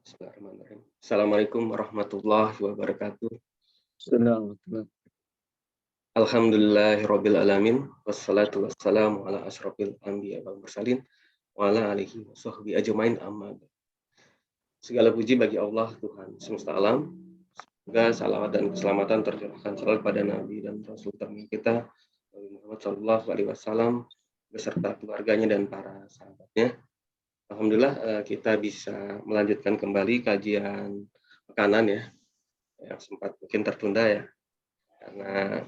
Bismillahirrahmanirrahim. Assalamualaikum warahmatullahi wabarakatuh. Assalamualaikum. Alhamdulillahirabbil alamin wassalatu wassalamu ala asyrofil anbiya wal mursalin wa ala alihi washabbihi ajmain amma ba'd. Segala puji bagi Allah Tuhan semesta alam. Semoga salawat dan keselamatan tercurahkan selalu pada Nabi dan Rasul terbaik kita Nabi Muhammad SAW beserta keluarganya dan para sahabatnya. Alhamdulillah kita bisa melanjutkan kembali kajian makanan ya yang sempat mungkin tertunda ya karena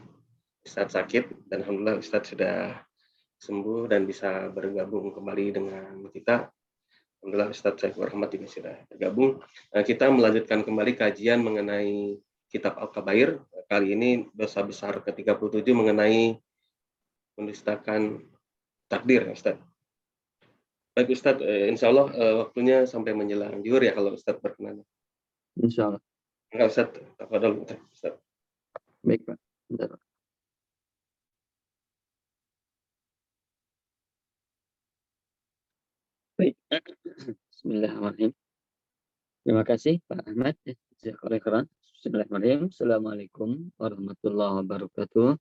Ustadz sakit dan alhamdulillah Ustadz sudah sembuh dan bisa bergabung kembali dengan kita. Alhamdulillah Ustadz Saiful Rahmat juga sudah bergabung. Nah, kita melanjutkan kembali kajian mengenai kitab Al-Kabair. Kali ini dosa besar ke-37 mengenai mendustakan takdir Ustadz. Baik Ustadz, insya Allah waktunya sampai menjelang zuhur ya kalau Ustadz berkenan. Insya Allah. Enggak Ustadz, tafadhol Ustadz. Baik Pak. Bentar. Baik. Bismillahirrahmanirrahim. Terima kasih Pak Ahmad. Jazakallahu khairan. Bismillahirrahmanirrahim. Assalamualaikum warahmatullahi wabarakatuh.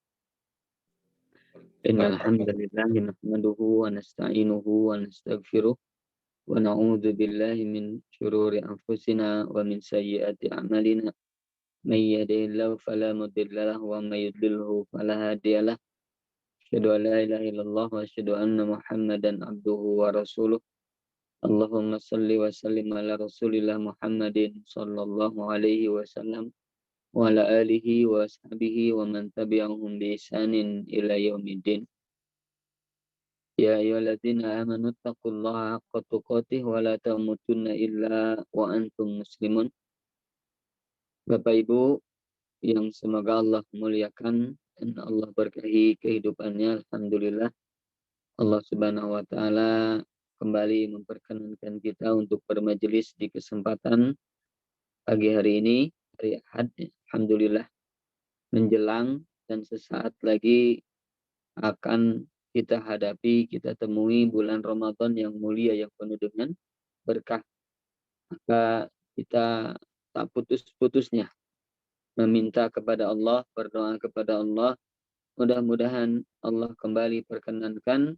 Innal hamdalillah nahmaduhu wa nasta'inuhu wa nastaghfiruh wa na'udzu billahi min syururi anfusina wa min sayyiati a'malina. May yahdihillahu fala mudilla lahu wa may yudlilhu fala hadiya lahu. Asyhadu an la ilaha illallah wa asyhadu anna Muhammadan abduhu wa rasuluh. Allahumma salli wa sallim ala Rasulillah Muhammadin sallallahu alaihi wasallam wa ala alihi wa ashabihi wa man tabi'ahum bi ihsanin ila yaumiddin. Ya ayyuhalladzina amanu taqullaha haqqa tuqatih wa la tamutunna illa wa antum muslimun. Bapak Ibu yang semoga Allah muliakan dan Allah berkahi kehidupannya, alhamdulillah Allah Subhanahu wa taala kembali memperkenankan kita untuk bermajelis di kesempatan pagi hari ini, hari Ahad, alhamdulillah menjelang dan sesaat lagi akan kita hadapi, kita temui bulan Ramadan yang mulia, yang penuh dengan berkah. Maka kita tak putus-putusnya meminta kepada Allah, berdoa kepada Allah, mudah-mudahan Allah kembali perkenankan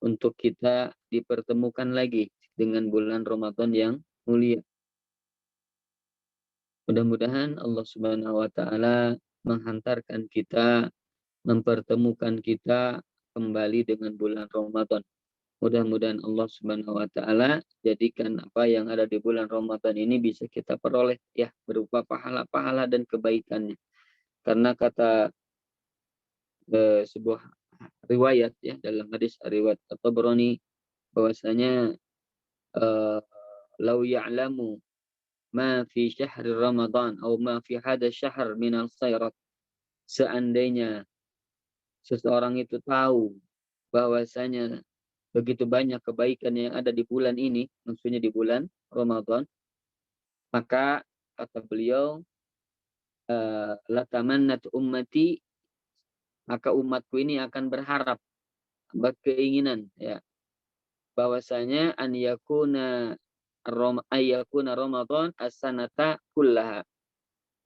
untuk kita dipertemukan lagi dengan bulan Ramadan yang mulia. Mudah-mudahan Allah Subhanahu wa taala menghantarkan kita, mempertemukan kita kembali dengan bulan Ramadan. Mudah-mudahan Allah Subhanahu wa taala jadikan apa yang ada di bulan Ramadan ini bisa kita peroleh ya berupa pahala-pahala dan kebaikannya. Karena kata sebuah riwayat ya dalam hadis riwayat At-Tabrani bahwasanya lau ya'lamu ma fi syahr Ramadan atau ma fi hada syahr min al-khairat, seandainya seseorang itu tahu bahwasanya begitu banyak kebaikan yang ada di bulan ini, maksudnya di bulan Ramadan, maka kata beliau latamannat ummati, maka umatku ini akan berharap, berkeinginan ya bahwasanya an yakuna Ramadan as-sanata kullaha,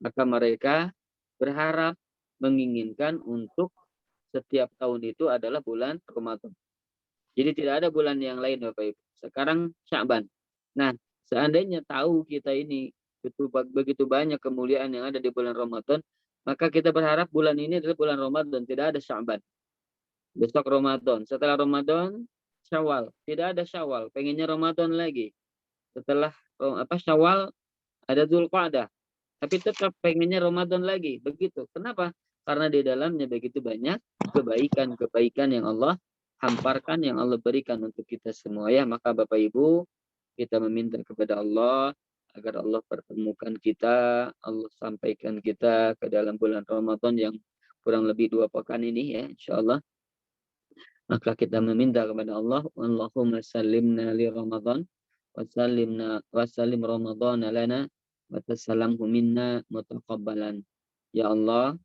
maka mereka berharap, menginginkan untuk setiap tahun itu adalah bulan Ramadan. Jadi tidak ada bulan yang lain Bapak Ibu. Sekarang Sya'ban. Nah, seandainya tahu kita ini begitu banyak kemuliaan yang ada di bulan Ramadan, maka kita berharap bulan ini adalah bulan Ramadan, tidak ada Sya'ban. Besok Ramadan, setelah Ramadan Syawal, tidak ada Syawal, pengennya Ramadan lagi. Setelah Syawal ada Dzulqa'dah, tapi tetap pengennya Ramadan lagi. Begitu. Kenapa? Karena di dalamnya begitu banyak kebaikan-kebaikan yang Allah hamparkan, yang Allah berikan untuk kita semua ya. Maka Bapak Ibu, kita meminta kepada Allah agar Allah pertemukan kita, Allah sampaikan kita ke dalam bulan Ramadan yang kurang lebih 2 pekan ini ya, insyaallah. Maka kita meminta kepada Allah, Allahumma sallimna li Ramadan wa sallim Ramadan lana wa tasallamhu minna mutaqabbalan. Ya Allah,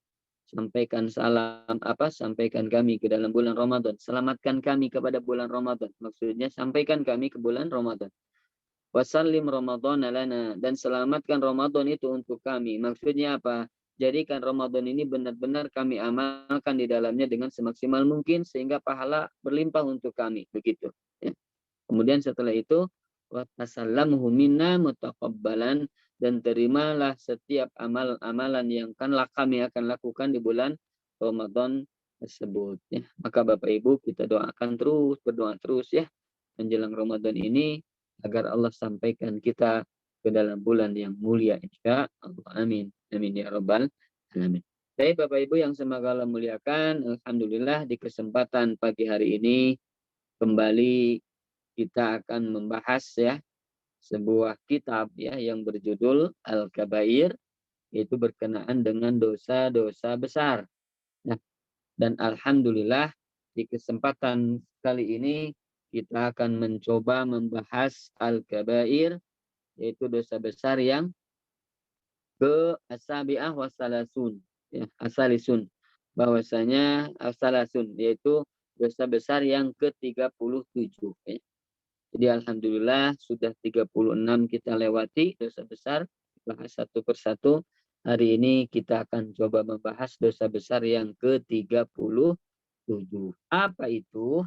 sampaikan sampaikan kami ke dalam bulan Ramadan, selamatkan kami kepada bulan Ramadan. Maksudnya sampaikan kami ke bulan Ramadan. Wasallim Ramadan lana, dan selamatkan Ramadan itu untuk kami. Maksudnya apa? Jadikan Ramadan ini benar-benar kami amalkan di dalamnya dengan semaksimal mungkin sehingga pahala berlimpah untuk kami. Begitu. Ya. Kemudian setelah itu wa tasallamhu minna mutaqabbalan, dan terimalah setiap amalan yang kami akan lakukan di bulan Ramadan tersebut. Ya. Maka Bapak Ibu kita doakan terus, berdoa terus ya menjelang Ramadan ini agar Allah sampaikan kita ke dalam bulan yang mulia insya Allah. Amin. Amin ya rabbal alamin. Baik Bapak Ibu yang semoga Allah muliakan, alhamdulillah di kesempatan pagi hari ini kembali kita akan membahas ya sebuah kitab ya yang berjudul Al-Kabair, yaitu berkenaan dengan dosa-dosa besar. Nah, dan alhamdulillah di kesempatan kali ini kita akan mencoba membahas Al-Kabair, yaitu dosa besar yang ke-asabi'ah wasalasun, ya, asalisun, bahwasanya asalasun, yaitu dosa besar yang ke-37. Ya. Jadi alhamdulillah sudah 36 kita lewati dosa besar, bahas satu persatu. Hari ini kita akan coba membahas dosa besar yang ke-37. Apa itu?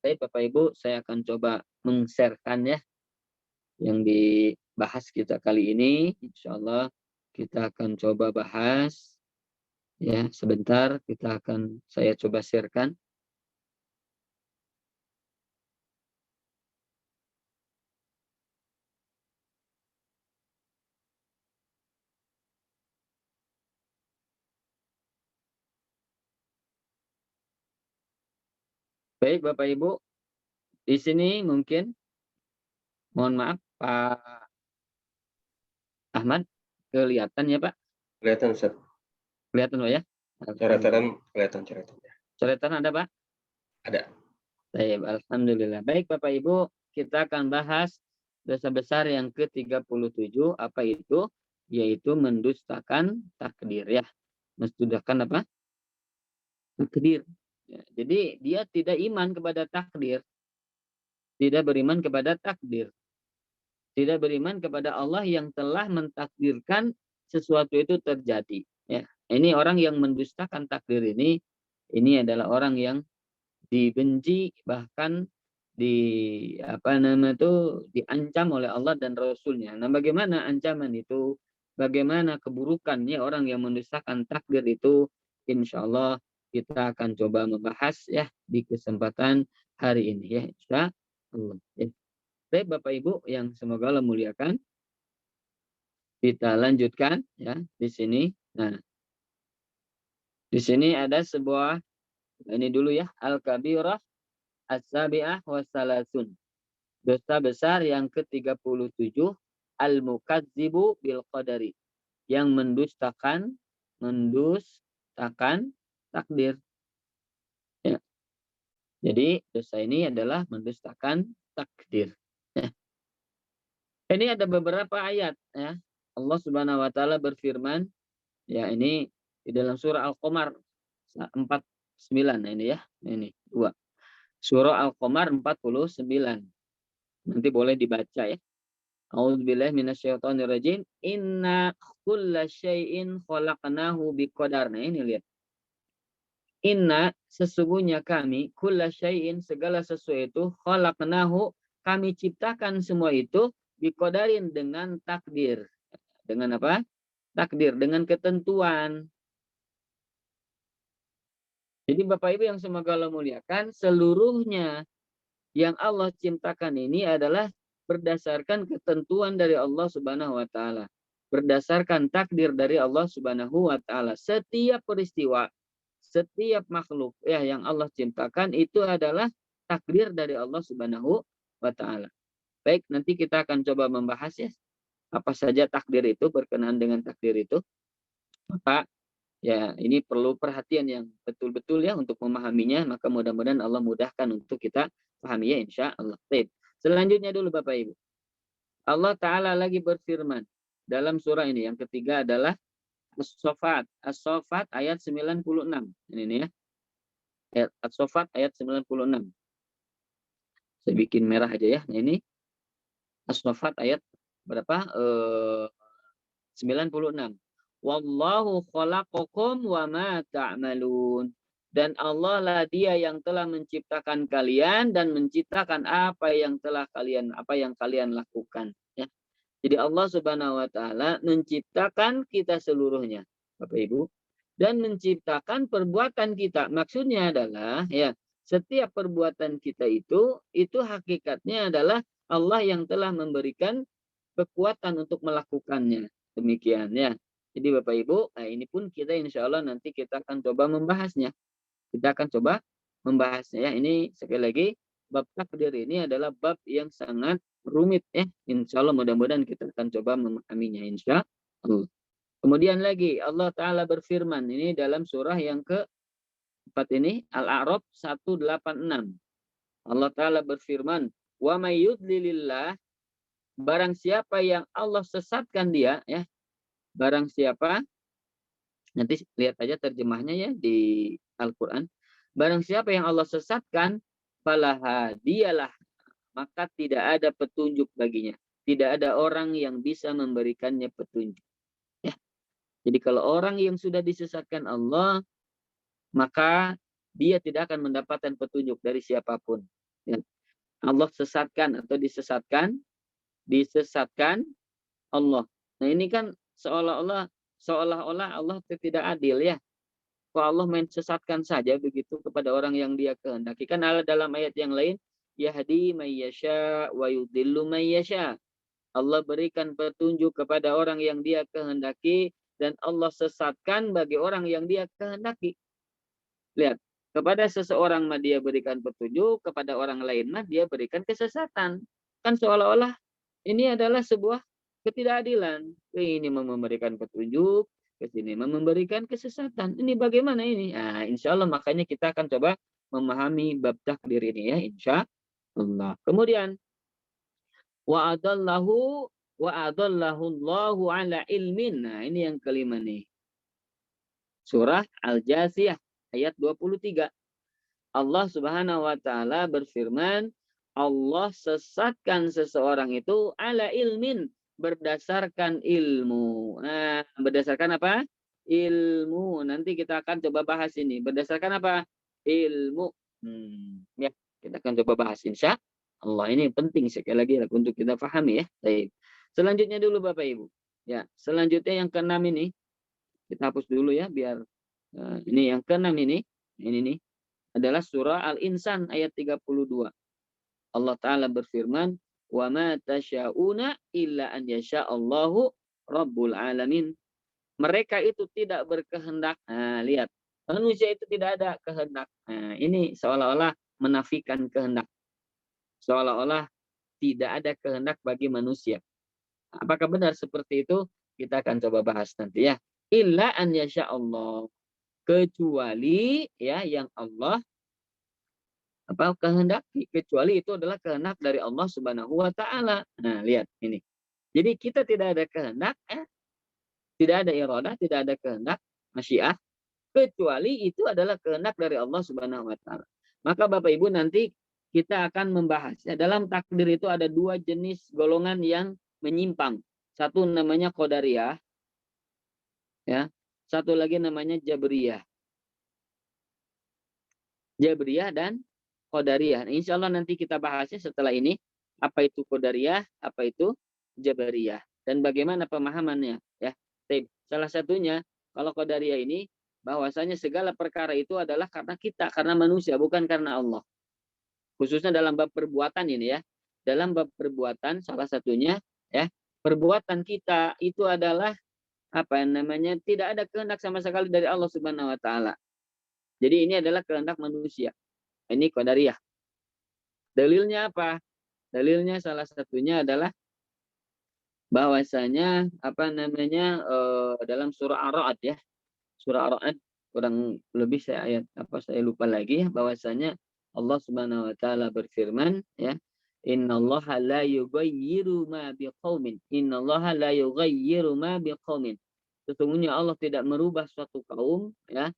Baik Bapak Ibu, saya akan coba meng-sharekan ya yang dibahas kita kali ini. Insya Allah kita akan coba bahas ya sebentar, saya coba sharekan. Baik Bapak Ibu, di sini mungkin mohon maaf Pak Ahmad, kelihatan ya Pak? Kelihatan Ustaz. Kelihatan Pak ya? Coretan kelihatan coretannya. Coretan ada Pak? Ada. Baik, alhamdulillah. Baik Bapak Ibu, kita akan bahas dosa besar yang ke-37. Apa itu? Yaitu mendustakan takdir ya. Mendustakan apa? Takdir. Ya, jadi dia tidak iman kepada takdir. Tidak beriman kepada takdir. Tidak beriman kepada Allah yang telah mentakdirkan sesuatu itu terjadi. Ya. Ini orang yang mendustakan takdir ini adalah orang yang dibenci, bahkan diancam oleh Allah dan Rasulnya. Nah, bagaimana ancaman itu? Bagaimana keburukannya orang yang mendustakan takdir itu? Insya Allah kita akan coba membahas ya di kesempatan hari ini ya. Insya Allah. Ya. Baik Bapak Ibu yang semoga Allah muliakan, kita lanjutkan ya di sini. Nah, di sini ada sebuah, ini dulu ya, Al-Kabirah As-Sabi'ah Wasalasun. Dosa besar yang ke-37, Al-Mukadzibu bil Qadari. Yang mendustakan takdir. Ya. Jadi dosa ini adalah mendustakan takdir. Ya. Ini ada beberapa ayat ya. Allah Subhanahu wa taala berfirman ya, ini di dalam surah Al-Qamar 49. Nah, ini ya. Ini 2. Surah Al-Qamar 49. Nanti boleh dibaca ya. A'udzubillahi minasyaitonirrajim. Inna kulla syai'in khalaqnahu biqadar. Nah, ini lihat. Inna, sesungguhnya kami, kulla syai'in, segala sesuatu, khalaqnahu, kami ciptakan semua itu biqadarin, dengan takdir. Dengan apa? Takdir, dengan ketentuan. Jadi Bapak Ibu yang semoga Allah muliakan, seluruhnya yang Allah ciptakan ini adalah berdasarkan ketentuan dari Allah Subhanahu wa taala. Berdasarkan takdir dari Allah Subhanahu wa taala. Setiap peristiwa, setiap makhluk ya yang Allah ciptakan itu adalah takdir dari Allah Subhanahu wa taala. Baik, nanti kita akan coba membahas ya apa saja takdir itu, berkenaan dengan takdir itu. Maka ya ini perlu perhatian yang betul-betul ya untuk memahaminya, maka mudah-mudahan Allah mudahkan untuk kita pahami ya insya Allah. Baik. Selanjutnya dulu Bapak Ibu. Allah Ta'ala lagi berfirman dalam surah ini. Yang ketiga adalah As-Saffat. As-Saffat ayat 96. Ini ya. As-Saffat ayat 96. Saya bikin merah aja ya. Nah, ini. As-Saffat ayat berapa? 96. Wallahu khalaqakum wa ma ta'malun. Dan Allah lah dia yang telah menciptakan kalian dan menciptakan apa yang kalian lakukan. Ya. Jadi Allah Subhanahu wa taala menciptakan kita seluruhnya, Bapak Ibu, dan menciptakan perbuatan kita. Maksudnya adalah ya, setiap perbuatan kita itu hakikatnya adalah Allah yang telah memberikan kekuatan untuk melakukannya. Demikian ya. Jadi Bapak Ibu, nah ini pun kita insya Allah nanti kita akan coba membahasnya. Kita akan coba membahasnya ya. Ini sekali lagi bab takdir ini adalah bab yang sangat rumit ya. Insya Allah mudah-mudahan kita akan coba memahaminya insya Allah. Kemudian lagi Allah Ta'ala berfirman ini dalam surah yang keempat ini Al-A'raf 186. Allah Ta'ala berfirman, wa may yudlilillah, barang siapa yang Allah sesatkan dia ya, barang siapa, nanti lihat aja terjemahnya ya di Al-Quran. Barang siapa yang Allah sesatkan, falaha dialah, maka tidak ada petunjuk baginya. Tidak ada orang yang bisa memberikannya petunjuk. Ya. Jadi kalau orang yang sudah disesatkan Allah, maka dia tidak akan mendapatkan petunjuk dari siapapun. Ya. Allah sesatkan atau disesatkan Allah. Nah ini kan seolah-olah Allah tidak adil ya. Kok Allah main sesatkan saja begitu kepada orang yang dia kehendaki. Kan Allah dalam ayat yang lain, yahdi may yasha wa yudhillu may yasha. Allah berikan petunjuk kepada orang yang dia kehendaki dan Allah sesatkan bagi orang yang dia kehendaki. Lihat, kepada seseorang mah dia berikan petunjuk, kepada orang lain mah dia berikan kesesatan. Kan seolah-olah ini adalah sebuah ketidakadilan. Ini memberikan petunjuk, ke sini memberikan kesesatan. Ini bagaimana ini? Nah, insya Allah makanya kita akan coba memahami bab takdir ini ya, insya Allah. Kemudian wa'adallahu Allahu ala ilmin. Nah, ini yang kelima nih. Surah Al-Jasiyah ayat 23. Allah Subhanahu wa taala berfirman, Allah sesatkan seseorang itu ala ilmin, berdasarkan ilmu. Nah, berdasarkan apa? Ilmu. Nanti kita akan coba bahas ini. Berdasarkan apa? Ilmu. Ya, kita akan coba bahas insya Allah. Ini penting sekali lagi untuk kita pahami ya. Baik. Selanjutnya dulu Bapak Ibu. Ya, selanjutnya yang keenam ini kita hapus dulu ya biar ini yang keenam ini nih adalah surah Al-Insan ayat 32. Allah Ta'ala berfirman, wa ma tasyauna illa an yasha'allahu rabbul alamin. Mereka itu tidak berkehendak. Nah, lihat. Manusia itu tidak ada kehendak. Nah, ini seolah-olah menafikan kehendak. Seolah-olah tidak ada kehendak bagi manusia. Apakah benar seperti itu? Kita akan coba bahas nanti ya. Illa an yasha'allah. Kecuali ya yang Allah kehendaki, kecuali itu adalah kehendak dari Allah Subhanahu wa taala. Nah, lihat ini. Jadi kita tidak ada kehendak, tidak ada iradah, tidak ada kehendak, masyiah, kecuali itu adalah kehendak dari Allah Subhanahu wa taala. Maka Bapak Ibu nanti kita akan membahas ya, dalam takdir itu ada dua jenis golongan yang menyimpang. Satu namanya qadariyah ya. Satu lagi namanya jabriyah. Jabriyah dan qadariyah. Nah, insya Allah nanti kita bahasnya setelah ini. Apa itu qadariyah, apa itu jabariyah. Dan bagaimana pemahamannya. Ya. Salah satunya, kalau qadariyah ini, bahwasanya segala perkara itu adalah karena kita, karena manusia, bukan karena Allah. Khususnya dalam bab perbuatan ini ya. Dalam bab perbuatan, salah satunya, ya perbuatan kita itu adalah, tidak ada kehendak sama sekali dari Allah Subhanahu wa taala. Jadi ini adalah kehendak manusia. Ini qadariyah. Dalilnya apa? Dalilnya salah satunya adalah bahwasanya dalam surah Ar-Ra'd ya. Surah Ar-Ra'd kurang lebih saya lupa lagi ya, bahwasanya Allah Subhanahu wa taala berfirman ya, innallaha la yughayyiru ma biqaumin. Innallaha la yughayyiru ma biqaumin. Sesungguhnya Allah tidak merubah suatu kaum ya,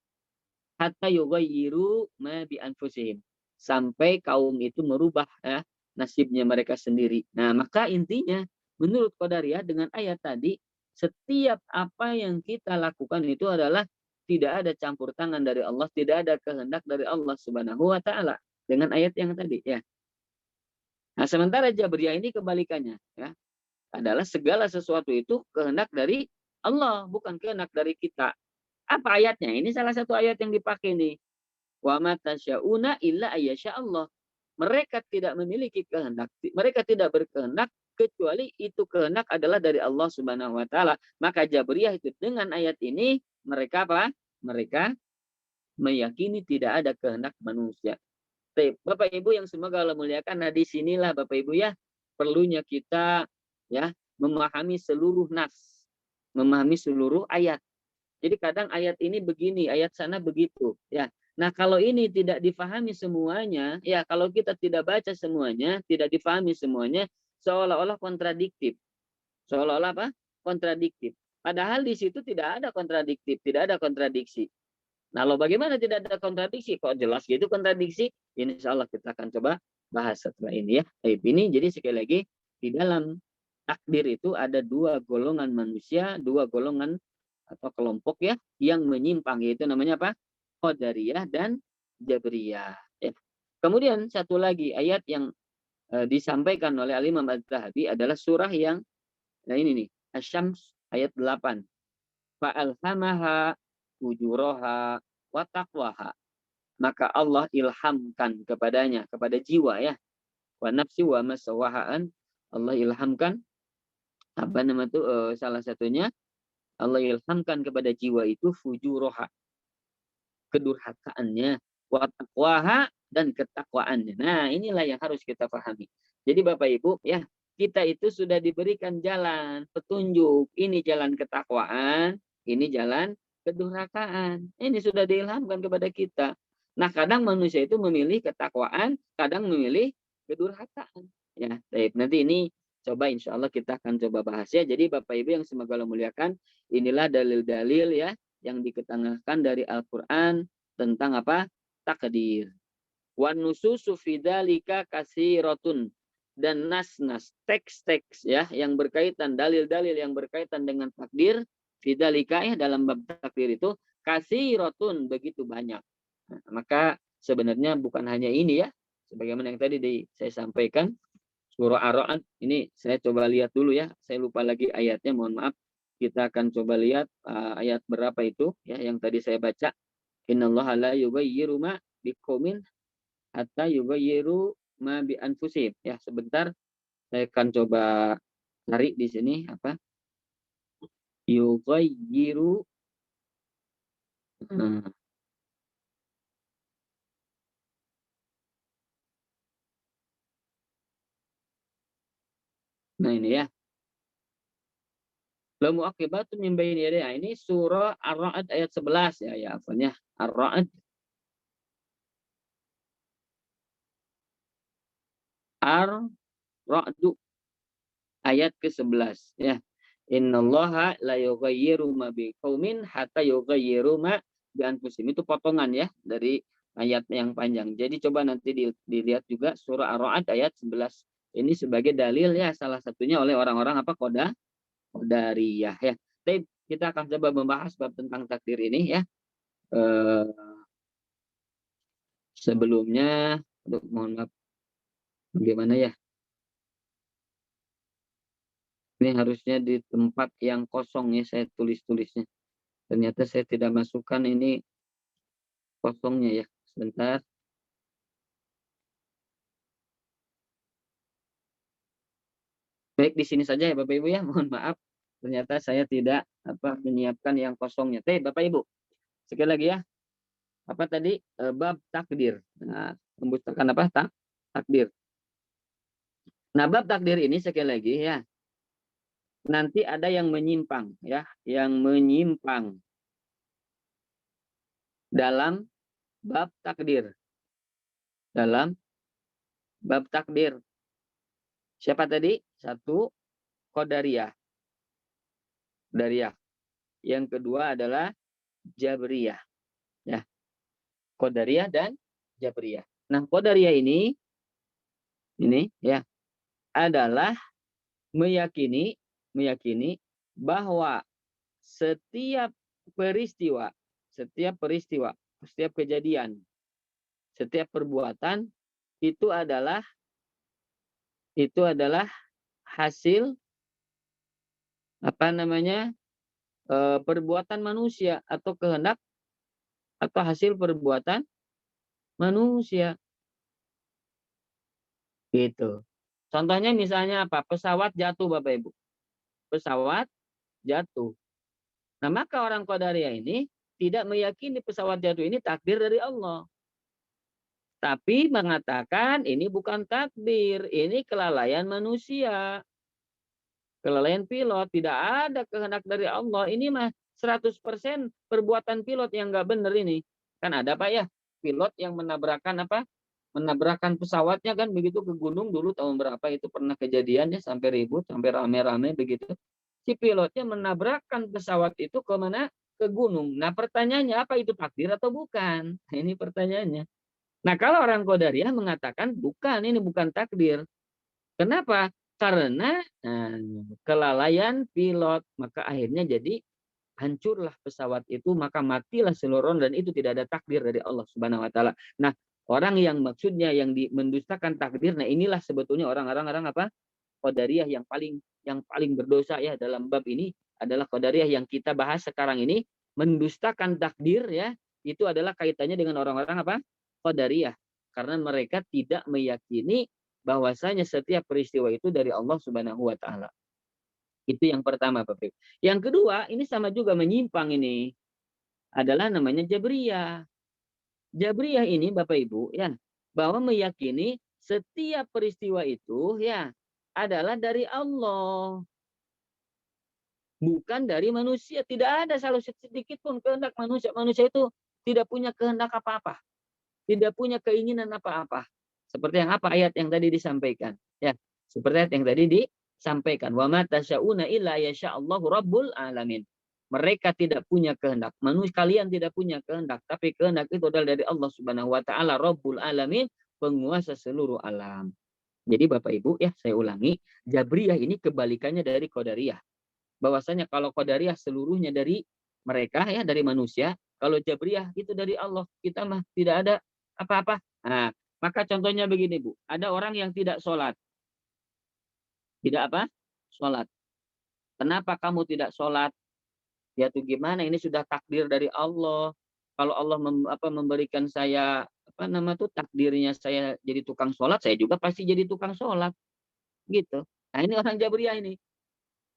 hatta yughayyiru ma bi anfusihim. Sampai kaum itu merubah ya, nasibnya mereka sendiri. Nah, maka intinya menurut Qadariyah dengan ayat tadi, setiap apa yang kita lakukan itu adalah tidak ada campur tangan dari Allah, tidak ada kehendak dari Allah Subhanahu wa taala dengan ayat yang tadi ya. Nah, sementara Jabriyah ini kebalikannya ya. Adalah segala sesuatu itu kehendak dari Allah, bukan kehendak dari kita. Apa ayatnya? Ini salah satu ayat yang dipakai nih. Wa ma tasyauna illa ayyasha Allah. Mereka tidak memiliki kehendak, mereka tidak berkehendak kecuali itu kehendak adalah dari Allah Subhanahu wa taala. Maka Jabriyah itu dengan ayat ini mereka apa? Mereka meyakini tidak ada kehendak manusia. Bapak Ibu yang semoga Allah muliakan, nah disinilah Bapak Ibu ya perlunya kita ya memahami seluruh nas, memahami seluruh ayat. Jadi kadang ayat ini begini, ayat sana begitu ya. Nah, kalau ini tidak difahami semuanya, ya kalau kita tidak baca semuanya, tidak difahami semuanya, seolah-olah kontradiktif. Seolah-olah apa? Kontradiktif. Padahal di situ tidak ada kontradiktif, tidak ada kontradiksi. Nah, lo bagaimana tidak ada kontradiksi? Kok jelas gitu kontradiksi? Insya Allah kita akan coba bahas setelah ini ya. Ini jadi sekali lagi di dalam takdir itu ada dua golongan manusia, dua golongan atau kelompok ya yang menyimpang, yaitu namanya apa? Qadariyah dan Jabriyah. Ya. Kemudian satu lagi ayat yang disampaikan oleh Al-Imam Az-Zahabi adalah surah yang nah ini nih, Asy-Syams ayat 8. Fa'alhamaha ujuraha wa taqwaha. Maka Allah ilhamkan kepadanya, kepada jiwa ya. Wa nafsi wa masawahaan. Allah ilhamkan apa nama itu salah satunya Allah ilhamkan kepada jiwa itu fujuroha, kedurhakaannya, wa taqwaha, dan ketakwaannya. Nah, inilah yang harus kita pahami. Jadi Bapak Ibu, ya, kita itu sudah diberikan jalan, petunjuk. Ini jalan ketakwaan, ini jalan kedurhakaan. Ini sudah diilhamkan kepada kita. Nah, kadang manusia itu memilih ketakwaan, kadang memilih kedurhakaan. Ya, baik. Nanti ini coba insya Allah kita akan coba bahas ya. Jadi Bapak Ibu yang semoga Allah muliakan, inilah dalil-dalil ya yang diketengahkan dari Al-Quran tentang apa? Takdir. Wan nususu fidzalika katsiratun, dan nas-nas, teks-teks ya yang berkaitan, dalil-dalil yang berkaitan dengan takdir fidzalika ya dalam bab takdir itu katsiratun, begitu banyak. Nah, maka sebenarnya bukan hanya ini ya, sebagaimana yang tadi saya sampaikan surah Ar-Ra'd ini saya coba lihat dulu ya, saya lupa lagi ayatnya, mohon maaf. Kita akan coba lihat ayat berapa itu ya yang tadi saya baca. Innallaha la yughayyiru ma biqaumin hatta yughayyiru ma bi anfusihim. Ya, sebentar saya akan coba cari di sini apa? Yughayyiru nah ini ya. La mu'aqibatun min baini yadayhi. Ini surah Ar-Ra'd ayat 11 ya, ya afalnya. Ar-Ra'd Ar-Ra'du ayat ke-11 ya. Innallaha la yughayyiru ma biqaumin hatta yughayyiru ma bi anfusihim. Itu potongan ya dari ayat yang panjang. Jadi coba nanti dilihat juga surah Ar-Ra'd ayat 11. Ini sebagai dalil ya, salah satunya oleh orang-orang apa? Qadariyah ya. Tapi kita akan coba membahas bab tentang takdir ini ya. Sebelumnya, mohon maaf, bagaimana ya? Ini harusnya di tempat yang kosong ya saya tulis-tulisnya. Ternyata saya tidak masukkan ini kosongnya ya. Sebentar. Baik, di sini saja ya Bapak Ibu ya. Mohon maaf. Ternyata saya tidak menyiapkan yang kosongnya. Bapak Ibu, sekali lagi ya. Apa tadi? Bab takdir. Nah, membutuhkan apa? Takdir. Nah, bab takdir ini sekali lagi ya. Nanti ada yang menyimpang ya, yang menyimpang dalam bab takdir. Dalam bab takdir. Siapa tadi? Satu, Qadariyah. Qadariyah. Yang kedua adalah Jabriyah. Ya. Qadariyah dan Jabriyah. Nah, Qadariyah ini ini ya adalah meyakini bahwa setiap peristiwa, setiap kejadian, setiap perbuatan itu adalah hasil apa namanya perbuatan manusia atau kehendak atau hasil perbuatan manusia gitu. Contohnya misalnya apa? Pesawat jatuh Bapak Ibu. Pesawat jatuh. Nah, maka orang Qadariyah ini tidak meyakini pesawat jatuh ini takdir dari Allah. Tapi mengatakan ini bukan takdir, ini kelalaian manusia. Kelalaian pilot, tidak ada kehendak dari Allah. Ini mah 100% perbuatan pilot yang nggak benar ini. Kan ada Pak ya, pilot yang menabrakkan pesawatnya kan begitu ke gunung dulu tahun berapa itu pernah kejadiannya sampai ribut, sampai rame-rame begitu. Si pilotnya menabrakkan pesawat itu ke mana? Ke gunung. Nah pertanyaannya apa itu takdir atau bukan? Ini pertanyaannya. Nah kalau orang Qadariyah mengatakan bukan, ini bukan takdir. Kenapa? Karena kelalaian pilot, maka akhirnya jadi hancurlah pesawat itu, maka matilah seluruh dan itu tidak ada takdir dari Allah Subhanahu wa taala. Nah, orang yang maksudnya yang mendustakan takdir, nah inilah sebetulnya orang-orang apa? Qadariyah yang paling berdosa ya dalam bab ini adalah Qadariyah yang kita bahas sekarang ini, mendustakan takdir ya, itu adalah kaitannya dengan orang-orang apa? Qadariyah. Karena mereka tidak meyakini bahwasanya setiap peristiwa itu dari Allah Subhanahu wa taala. Itu yang pertama, Bapak Ibu. Yang kedua, ini sama juga menyimpang ini adalah namanya Jabriyah. Jabriyah ini Bapak Ibu ya, bahwa meyakini setiap peristiwa itu ya adalah dari Allah, bukan dari manusia. Tidak ada salah sedikit pun kehendak manusia. Manusia itu tidak punya kehendak apa-apa, tidak punya keinginan apa-apa. Seperti yang apa ayat yang tadi disampaikan. Ya, seperti ayat yang tadi disampaikan. Wa ma tasyauna illa yasha'allahu rabbul alamin. Mereka tidak punya kehendak. Manusia kalian tidak punya kehendak, tapi kehendak itu adalah dari Allah Subhanahu wa taala Rabbul alamin, penguasa seluruh alam. Jadi Bapak Ibu ya, saya ulangi, Jabriyah ini kebalikannya dari Qadariyah. Bahwasanya kalau Qadariyah seluruhnya dari mereka ya, dari manusia, kalau Jabriyah itu dari Allah. Kita mah tidak ada apa-apa. Nah, maka contohnya begini Bu, ada orang yang tidak sholat. Tidak apa? Sholat. Kenapa kamu tidak sholat? Ya tuh gimana? Ini sudah takdir dari Allah. Kalau Allah memberikan saya apa nama tuh takdirnya saya jadi tukang sholat, saya juga pasti jadi tukang sholat. Gitu. Nah ini orang Jabriyah ini.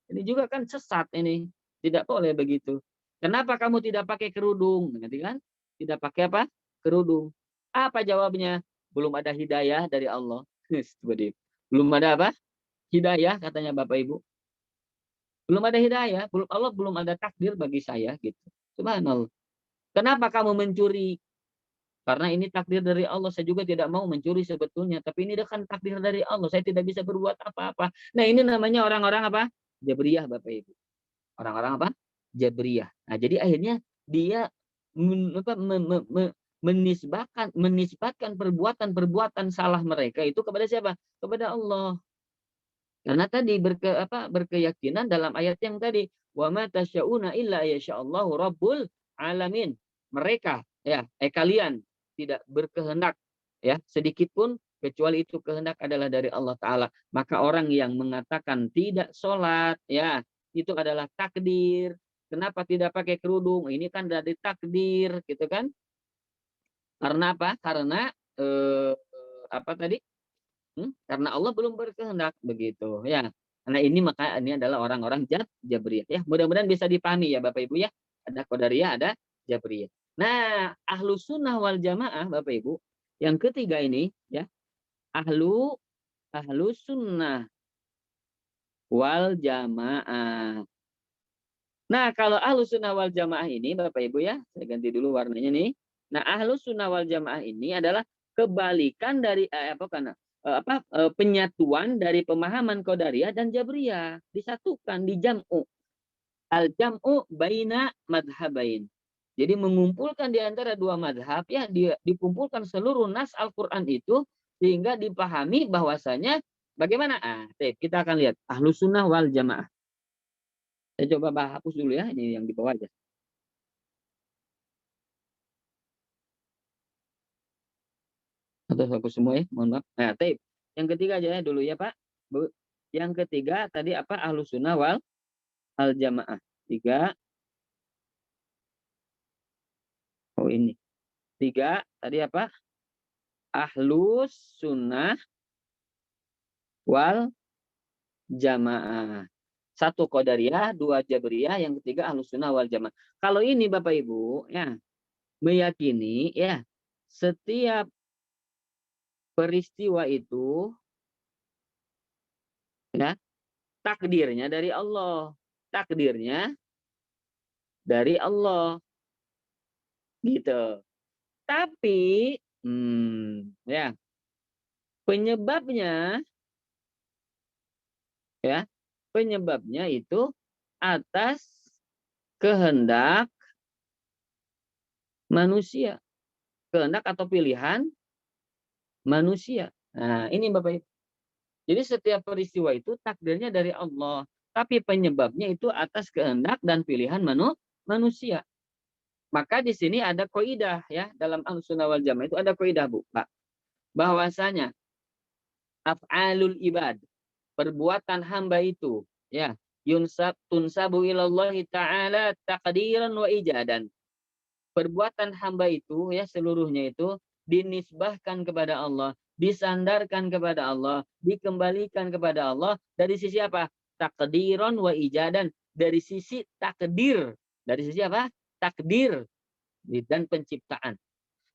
Ini juga kan sesat ini. Tidak boleh begitu. Kenapa kamu tidak pakai kerudung? Nanti kan? Tidak pakai apa? Kerudung. Apa jawabnya? Belum ada hidayah dari Allah. Belum ada apa? Hidayah katanya Bapak Ibu. Belum ada hidayah, Allah belum ada takdir bagi saya gitu. Subhanallah. Kenapa kamu mencuri? Karena ini takdir dari Allah. Saya juga tidak mau mencuri sebetulnya, tapi ini kan takdir dari Allah. Saya tidak bisa berbuat apa-apa. Nah, ini namanya orang-orang apa? Jabriyah, Bapak Ibu. Orang-orang apa? Jabriyah. Nah, jadi akhirnya dia menisbatkan perbuatan salah mereka itu kepada siapa? Kepada Allah. Karena tadi berkeyakinan dalam ayat yang tadi, wa ma tasyauna illa yasyaallahu rabbul alamin. Mereka ya, kalian tidak berkehendak ya sedikit pun kecuali itu kehendak adalah dari Allah taala. Maka orang yang mengatakan tidak sholat ya, itu adalah takdir. Kenapa tidak pakai kerudung? Ini kan dari takdir gitu kan? Karena apa? Karena apa tadi? Karena Allah belum berkehendak begitu ya. Karena ini maka ini adalah orang-orang Jabriyah ya. Mudah-mudahan bisa dipahami ya Bapak Ibu ya. Ada Qadariyah, ada Jabriyah. Nah, ahlu sunnah wal jamaah Bapak Ibu. Yang ketiga ini ya, ahlu sunnah wal jamaah. Nah, kalau ahlu sunnah wal jamaah ini Bapak Ibu ya, saya ganti dulu warnanya nih. Nah, ahlu sunnah wal jamaah ini adalah kebalikan dari penyatuan dari pemahaman Qadariyah dan Jabriyah. Disatukan, dijam'u. Al-jam'u baina madhabain. Jadi mengumpulkan di antara dua madhab ya, dikumpulkan seluruh nas Al-Quran itu Sehingga dipahami bahwasanya bagaimana? Kita akan lihat Ahlus Sunnah wal Jamaah. Saya coba hapus dulu ya, ini yang di bawah aja. Atau hapus semua ya, mohon maaf. Nah, yang ketiga aja ya dulu ya Pak. Bu. Yang ketiga tadi apa? Ahlus Sunnah wal Jamaah. 3. Oh ini. 3 tadi apa? Ahlus Sunnah wal Jamaah. 1 Qadariyah, 2 Jabriyah, yang ketiga Ahlus Sunnah wal Jamaah. Kalau ini Bapak Ibu ya meyakini ya setiap peristiwa itu ya takdirnya dari Allah. Takdirnya dari Allah gitu. Tapi ya penyebabnya ya penyebabnya itu atas kehendak manusia, kehendak atau pilihan manusia. Nah, ini Bapak Ibu. Jadi setiap peristiwa itu takdirnya dari Allah, tapi penyebabnya itu atas kehendak dan pilihan manusia. Maka di sini ada kaidah ya, dalam Ahlussunnah wal Jamaah itu ada kaidah Bu, Pak. Bahwasanya af'alul ibad, perbuatan hamba itu ya, tunsabu ilallahi ta'ala taqdiran wa ijadan. Perbuatan hamba itu ya seluruhnya itu dinisbahkan kepada Allah, disandarkan kepada Allah, dikembalikan kepada Allah dari sisi apa? Takdiran wa ijadan, dari sisi takdir. Dari sisi apa? Takdir dan penciptaan.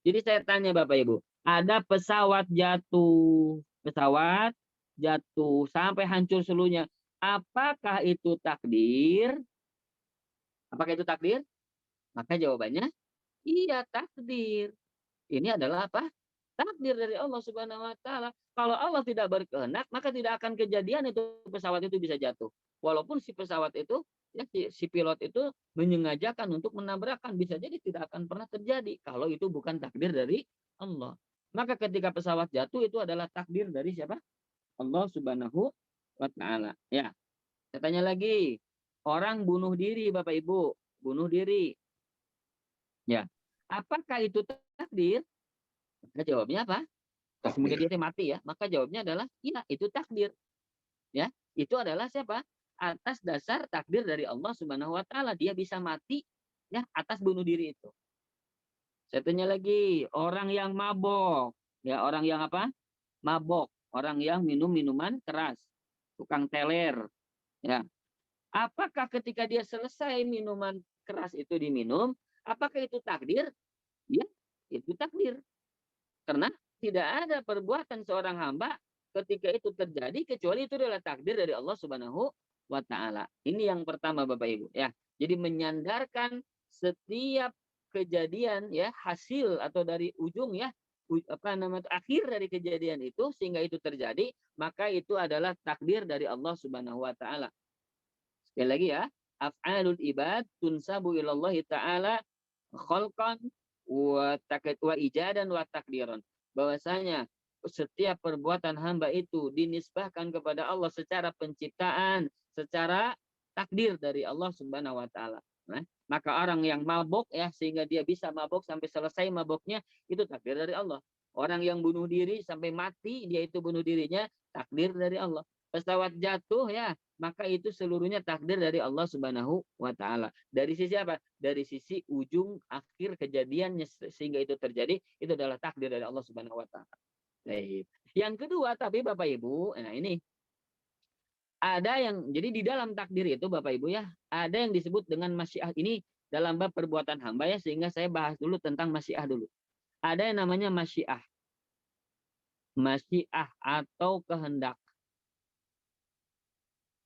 Jadi saya tanya Bapak Ibu, ada pesawat jatuh sampai hancur seluruhnya. Apakah itu takdir? Apakah itu takdir? Maka jawabannya iya, takdir. Ini adalah apa? Takdir dari Allah Subhanahu wa taala. Kalau Allah tidak berkehendak, maka tidak akan kejadian itu pesawat itu bisa jatuh. Walaupun si pesawat itu ya si pilot itu menyengajakan untuk menabrakkan, bisa jadi tidak akan pernah terjadi kalau itu bukan takdir dari Allah. Maka ketika pesawat jatuh itu adalah takdir dari siapa? Allah Subhanahu wa taala. Ya. Saya tanya lagi. Orang bunuh diri Bapak Ibu, bunuh diri. Ya. Apakah itu takdir? Maka jawabnya apa? Kemudian dia mati ya. Maka jawabnya adalah iya, itu takdir. Ya, itu adalah siapa? Atas dasar takdir dari Allah Subhanahu wa taala, dia bisa mati ya atas bunuh diri itu. Saya tanya lagi, orang yang mabok, ya orang yang apa? Mabok, orang yang minum minuman keras, tukang teler, ya. Apakah ketika dia selesai minuman keras itu diminum, apakah itu takdir? Ya, itu takdir. Karena tidak ada perbuatan seorang hamba ketika itu terjadi kecuali itu adalah takdir dari Allah Subhanahu wa taala. Ini yang pertama Bapak Ibu ya. Jadi menyandarkan setiap kejadian ya hasil atau dari ujung ya akhir dari kejadian itu sehingga itu terjadi, maka itu adalah takdir dari Allah Subhanahu wa taala. Sekali lagi ya, af'alul ibad tunsabu ilallahi ta'ala khalqan wa ijadan wa takdiran. Bahwasanya setiap perbuatan hamba itu dinisbahkan kepada Allah secara penciptaan, secara takdir dari Allah Subhanahu wa taala. Nah, maka orang yang mabok ya sehingga dia bisa mabok sampai selesai maboknya itu takdir dari Allah. Orang yang bunuh diri sampai mati dia itu bunuh dirinya takdir dari Allah. Pesawat jatuh ya maka itu seluruhnya takdir dari Allah Subhanahu wa taala. Dari sisi apa? Dari sisi ujung akhir kejadiannya sehingga itu terjadi, itu adalah takdir dari Allah Subhanahu wa taala. Baik. Yang kedua, tapi Bapak Ibu, nah ini ada yang jadi di dalam takdir itu Bapak Ibu ya, ada yang disebut dengan masyiah. Ini dalam bab perbuatan hamba ya, sehingga saya bahas dulu tentang masyiah dulu. Ada yang namanya masyiah. Masyiah atau kehendak.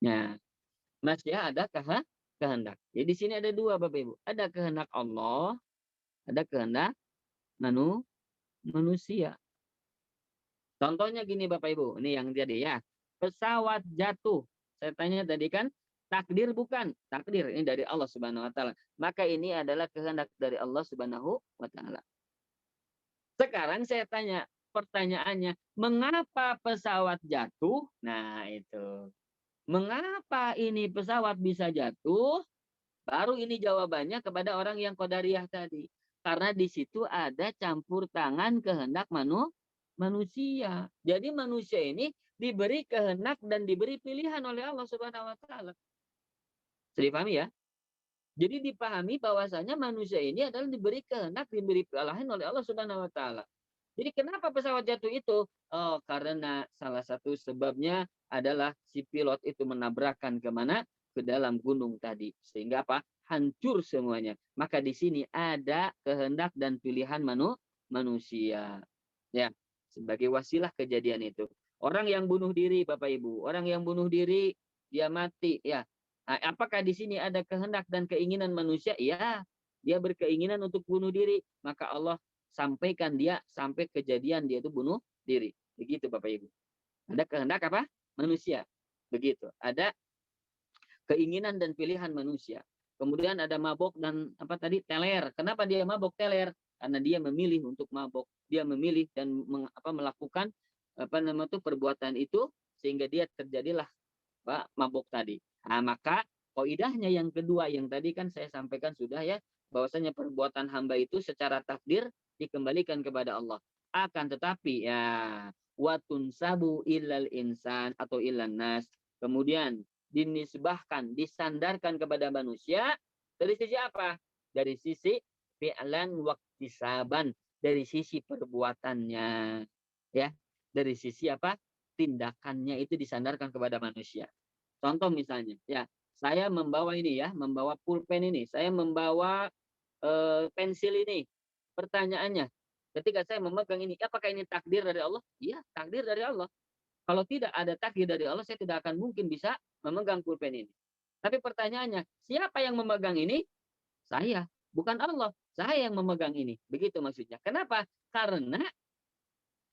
Nah, masyiah ada kehendak. Jadi di sini ada dua Bapak Ibu. Ada kehendak Allah, ada kehendak manusia. Contohnya gini Bapak Ibu, ini yang jadi ya. Pesawat jatuh. Saya tanya tadi kan, takdir bukan? Takdir ini dari Allah Subhanahu wa taala. Maka ini adalah kehendak dari Allah Subhanahu wa taala. Sekarang saya tanya, pertanyaannya, mengapa pesawat jatuh? Nah, itu. Mengapa ini pesawat bisa jatuh? Baru ini jawabannya kepada orang yang qadariyah tadi. Karena di situ ada campur tangan kehendak manusia. Jadi manusia ini diberi kehendak dan diberi pilihan oleh Allah Subhanahu wa taala. Bisa dipahami ya? Jadi dipahami bahwasanya manusia ini adalah diberi kehendak, diberi pilihan oleh Allah Subhanahu wa taala. Jadi kenapa pesawat jatuh itu? Oh, karena salah satu sebabnya adalah si pilot itu menabrakkan kemana? Ke dalam gunung tadi. Sehingga apa? Hancur semuanya. Maka di sini ada kehendak dan pilihan manusia. Ya, sebagai wasilah kejadian itu. Orang yang bunuh diri, Bapak Ibu. Orang yang bunuh diri, dia mati. Ya, nah, apakah di sini ada kehendak dan keinginan manusia? Iya, dia berkeinginan untuk bunuh diri. Maka Allah sampaikan dia sampai kejadian dia itu bunuh diri. Begitu Bapak Ibu. Ada kehendak apa? Manusia. Begitu. Ada keinginan dan pilihan manusia. Kemudian ada mabok dan apa tadi teler. Kenapa dia mabok teler? Karena dia memilih untuk mabok. Dia memilih dan melakukan perbuatan itu sehingga dia terjadilah mabok tadi. Nah, maka kaidahnya yang kedua yang tadi kan saya sampaikan sudah ya, bahwasanya perbuatan hamba itu secara takdir dikembalikan kepada Allah. Akan tetapi ya watun sabu illal insan atau illan nas. Kemudian dinisbahkan, disandarkan kepada manusia dari sisi apa? Dari sisi fi'lan waktisaban, dari sisi perbuatannya. Ya, dari sisi apa? Tindakannya itu disandarkan kepada manusia. Contoh misalnya, ya, saya membawa ini ya, membawa pulpen ini, saya membawa pensil ini. Pertanyaannya, ketika saya memegang ini, apakah ini takdir dari Allah? Iya, takdir dari Allah. Kalau tidak ada takdir dari Allah, saya tidak akan mungkin bisa memegang pulpen ini. Tapi pertanyaannya, siapa yang memegang ini? Saya, bukan Allah. Saya yang memegang ini. Begitu maksudnya. Kenapa? Karena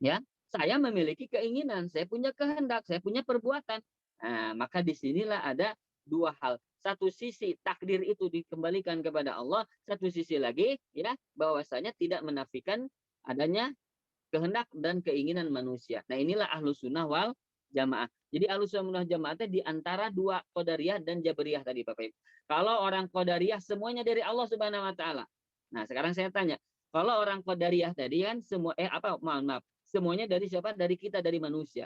ya, saya memiliki keinginan, saya punya kehendak, saya punya perbuatan. Nah, maka disinilah ada dua hal. Satu sisi takdir itu dikembalikan kepada Allah, satu sisi lagi ya bahwasanya tidak menafikan adanya kehendak dan keinginan manusia. Nah, inilah ahlus sunnah wal jamaah. Jadi ahlus sunnah wal jamaah itu di antara dua qadariyah dan jabriyah tadi Bapak Ibu. Kalau orang qadariyah semuanya dari Allah Subhanahu wa taala. Nah, sekarang saya tanya, kalau orang qadariyah tadi kan semua maaf, semuanya dari siapa? Dari kita, dari manusia.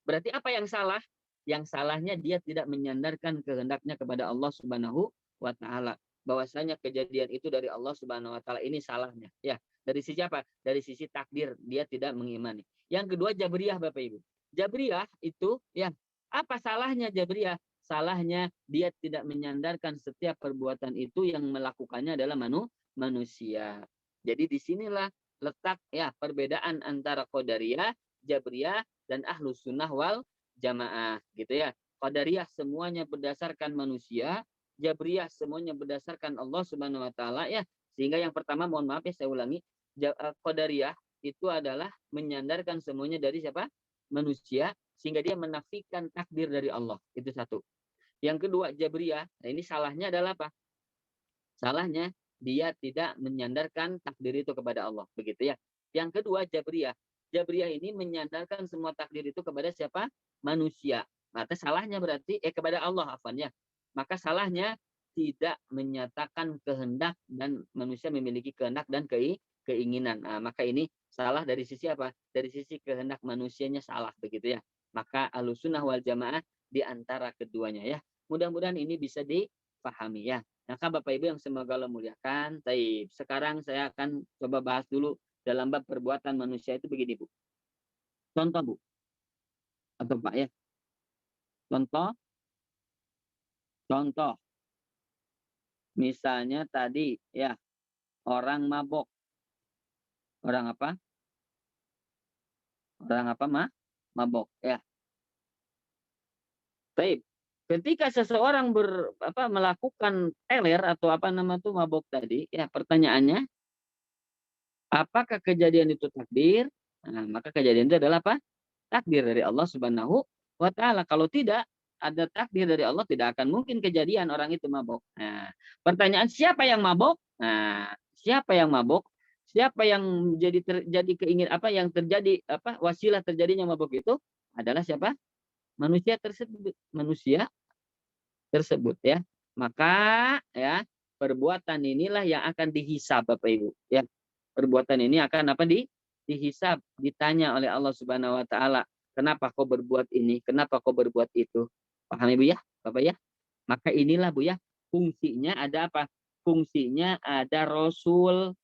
Berarti apa yang salah? Yang salahnya dia tidak menyandarkan kehendaknya kepada Allah Subhanahu wa taala. Bahwasanya kejadian itu dari Allah Subhanahu wa taala, ini salahnya. Ya, dari sisi apa? Dari sisi takdir dia tidak mengimani. Yang kedua Jabriyah Bapak Ibu. Jabriyah itu ya, apa salahnya Jabriyah? Salahnya dia tidak menyandarkan setiap perbuatan itu yang melakukannya adalah manusia. Jadi disinilah letak ya perbedaan antara Qadariyah, Jabriyah, dan Ahlus Sunnah wal Jamaah gitu ya. Qadariyah semuanya berdasarkan manusia, Jabriyah semuanya berdasarkan Allah Subhanahu wa taala ya. Sehingga yang pertama mohon maaf ya saya ulangi, Qadariyah itu adalah menyandarkan semuanya dari siapa? Manusia, sehingga dia menafikan takdir dari Allah. Itu satu. Yang kedua Jabriyah, nah ini salahnya adalah apa? Salahnya dia tidak menyandarkan takdir itu kepada Allah, begitu ya. Yang kedua Jabriyah. Jabriyah ini menyandarkan semua takdir itu kepada siapa? Manusia. Maka salahnya berarti kepada Allah afwan ya. Maka salahnya tidak menyatakan kehendak dan manusia memiliki kehendak dan keinginan. Nah, maka ini salah dari sisi apa? Dari sisi kehendak manusianya salah begitu ya. Maka Ahlussunnah wal Jamaah di antara keduanya ya. Mudah-mudahan ini bisa dipahami ya. Maka Bapak Ibu yang semoga Allah muliakan. Taib. Sekarang saya akan coba bahas dulu dalam bab perbuatan manusia itu begini Bu. Contoh Bu. Atau Pak ya. Contoh. Misalnya tadi ya orang mabok. Orang apa? Orang apa mabok ya. Taib. Ketika seseorang melakukan teler atau mabok tadi, ya pertanyaannya, apakah kejadian itu takdir? Nah, maka kejadian itu adalah apa? Takdir dari Allah Subhanahu wa taala. Kalau tidak ada takdir dari Allah, tidak akan mungkin kejadian orang itu mabok. Nah, pertanyaan siapa yang mabok? Nah, siapa yang mabok? Siapa yang terjadi yang terjadi wasilah terjadinya mabuk itu adalah siapa? Manusia tersebut, ya. Maka ya perbuatan inilah yang akan dihisab Bapak Ibu, ya. Perbuatan ini akan dihisab, ditanya oleh Allah Subhanahu wa taala. Kenapa kau berbuat ini? Kenapa kau berbuat itu? Paham Ibu ya, Bapak ya? Maka inilah Bu ya, fungsinya ada apa? Fungsinya ada Rasul.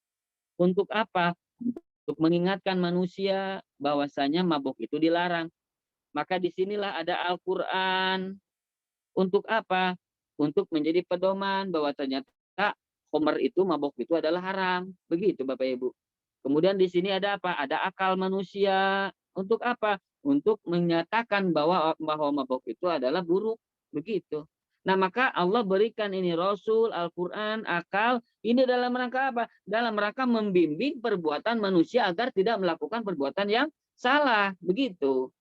Untuk apa? Untuk mengingatkan manusia bahwasanya mabuk itu dilarang. Maka disinilah ada Al-Quran. Untuk apa? Untuk menjadi pedoman bahwa ternyata khomer itu, mabuk itu adalah haram. Begitu Bapak Ibu. Kemudian di sini ada apa? Ada akal manusia. Untuk apa? Untuk menyatakan bahwa mabuk itu adalah buruk. Begitu. Nah, maka Allah berikan ini Rasul, Al-Quran, akal. Ini dalam rangka apa? Dalam rangka membimbing perbuatan manusia agar tidak melakukan perbuatan yang salah. Begitu.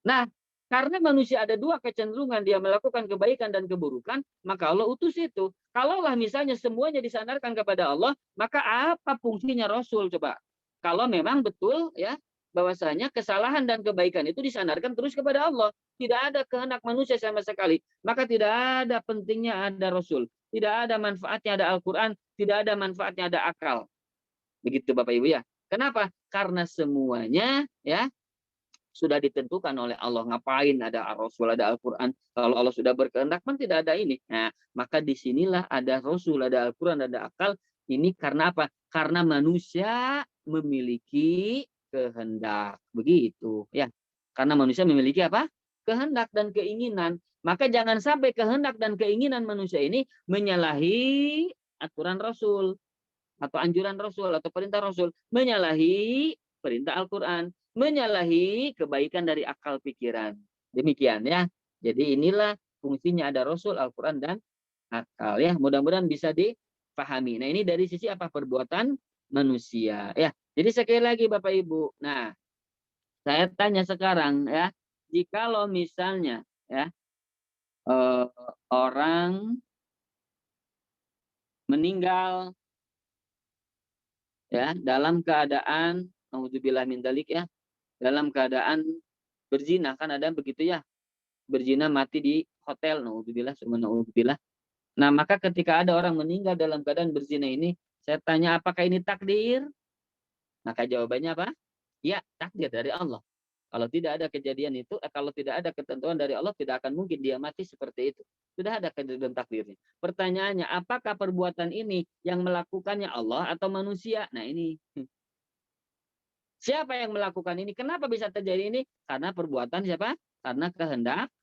Nah, karena manusia ada dua kecenderungan, dia melakukan kebaikan dan keburukan, maka Allah utus itu. Kalaulah misalnya semuanya disandarkan kepada Allah, maka apa fungsinya Rasul coba? Kalau memang betul ya bahwasanya kesalahan dan kebaikan itu disandarkan terus kepada Allah, tidak ada kehendak manusia sama sekali, maka tidak ada pentingnya ada Rasul, tidak ada manfaatnya ada Al-Quran, tidak ada manfaatnya ada akal. Begitu Bapak Ibu ya. Kenapa? Karena semuanya ya sudah ditentukan oleh Allah. Ngapain ada Rasul, ada Al-Quran? Kalau Allah sudah berkehendak, kan tidak ada ini. Nah, maka disinilah ada Rasul, ada Al-Quran, ada akal. Ini karena apa? Karena manusia memiliki kehendak. Begitu. Ya. Karena manusia memiliki apa? Kehendak dan keinginan. Maka jangan sampai kehendak dan keinginan manusia ini menyalahi aturan Rasul. Atau anjuran Rasul, atau perintah Rasul. Menyalahi perintah Al-Quran, menyalahi kebaikan dari akal pikiran. Demikian ya. Jadi inilah fungsinya ada Rasul, Al-Quran, dan akal ya. Mudah-mudahan bisa dipahami. Nah, ini dari sisi apa? Perbuatan manusia ya. Jadi sekali lagi Bapak Ibu. Nah, saya tanya sekarang ya, jikalau misalnya ya orang meninggal ya dalam keadaan naudzubillah min dzalik ya, dalam keadaan berzina, kan ada begitu ya, berzina mati di hotel, naudzubillah summa naudzubillah. Nah, maka ketika ada orang meninggal dalam keadaan berzina ini, saya tanya apakah ini takdir? Maka jawabannya apa? Ya, takdir dari Allah. Kalau tidak ada kejadian itu, kalau tidak ada ketentuan dari Allah, tidak akan mungkin dia mati seperti itu. Sudah ada kejadian takdirnya. Pertanyaannya, apakah perbuatan ini yang melakukannya Allah atau manusia? Nah, ini siapa yang melakukan ini? Kenapa bisa terjadi ini? Karena perbuatan siapa? Karena kehendak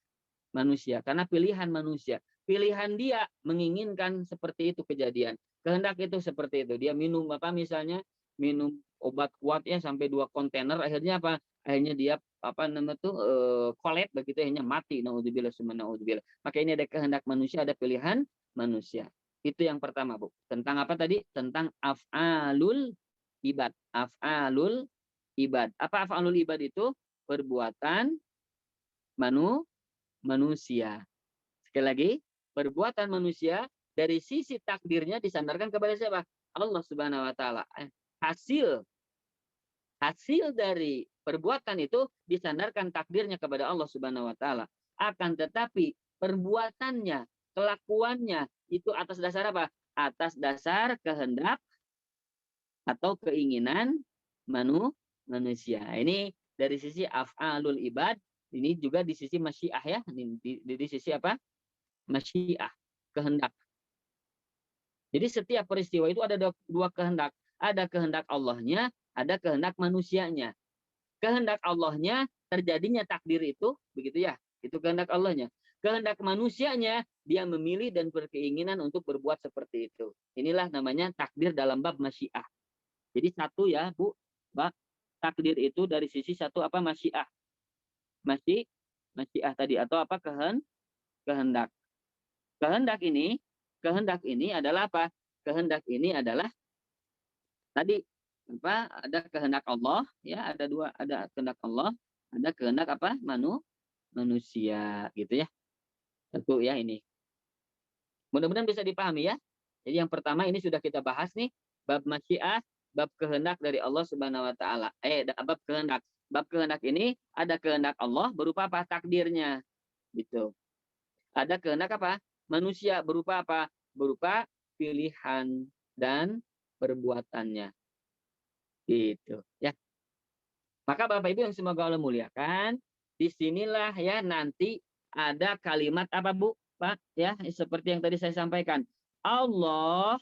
manusia, karena pilihan manusia. Pilihan dia menginginkan seperti itu kejadian. Kehendak itu seperti itu. Dia minum apa misalnya? Minum obat kuat ya sampai 2 kontainer, akhirnya apa? Akhirnya dia kolet begitu, akhirnya mati. Naudzubillah summa naudzubillah. Maka ini ada kehendak manusia, ada pilihan manusia. Itu yang pertama, Bu. Tentang apa tadi? Tentang af'alul ibad. Af'alul ibad. Apa af'alul ibad itu? Perbuatan manusia. Sekali lagi, perbuatan manusia dari sisi takdirnya disandarkan kepada siapa? Allah Subhanahu wa taala. Hasil dari perbuatan itu disandarkan takdirnya kepada Allah Subhanahu wa taala. Akan tetapi perbuatannya, kelakuannya itu atas dasar apa? Atas dasar kehendak atau keinginan manusia. Ini dari sisi af'alul ibad, ini juga di sisi masyiah ya. Di sisi apa? Masyiah, kehendak. Jadi setiap peristiwa itu ada dua kehendak. Ada kehendak Allahnya, ada kehendak manusianya. Kehendak Allahnya terjadinya takdir itu, begitu ya. Itu kehendak Allahnya. Kehendak manusianya, dia memilih dan berkeinginan untuk berbuat seperti itu. Inilah namanya takdir dalam bab masyiah. Jadi satu ya, Bu, bab takdir itu dari sisi satu apa? Masyiah. Masyiah tadi atau apa? Kehendak. Kehendak ini adalah apa? Kehendak ini adalah tadi apa? Ada kehendak Allah, ya, ada kehendak Allah, ada kehendak apa? Manusia, gitu ya. Satu ya ini. Mudah-mudahan bisa dipahami ya. Jadi yang pertama ini sudah kita bahas nih, bab masyiah, bab kehendak dari Allah Subhanahu wa taala. Bab kehendak. Bab kehendak ini ada kehendak Allah berupa apa? Takdirnya, gitu. Ada kehendak apa? Manusia berupa apa? Berupa pilihan dan perbuatannya. Gitu, ya. Maka Bapak Ibu yang semoga Allah muliakan, disinilah ya nanti ada kalimat apa Bu? Pak, ya seperti yang tadi saya sampaikan. Allah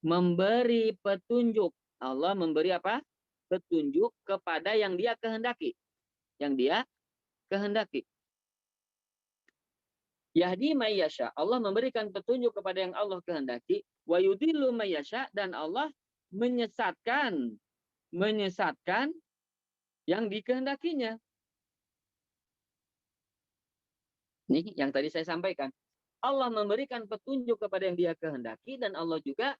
memberi petunjuk. Allah memberi apa? Petunjuk kepada yang dia kehendaki. Yang dia kehendaki. Yahdi mayyasha. Allah memberikan petunjuk kepada yang Allah kehendaki. Wa yudhillu mayyasha. Dan Allah menyesatkan yang dikehendakinya. Ini yang tadi saya sampaikan. Allah memberikan petunjuk kepada yang dia kehendaki dan Allah juga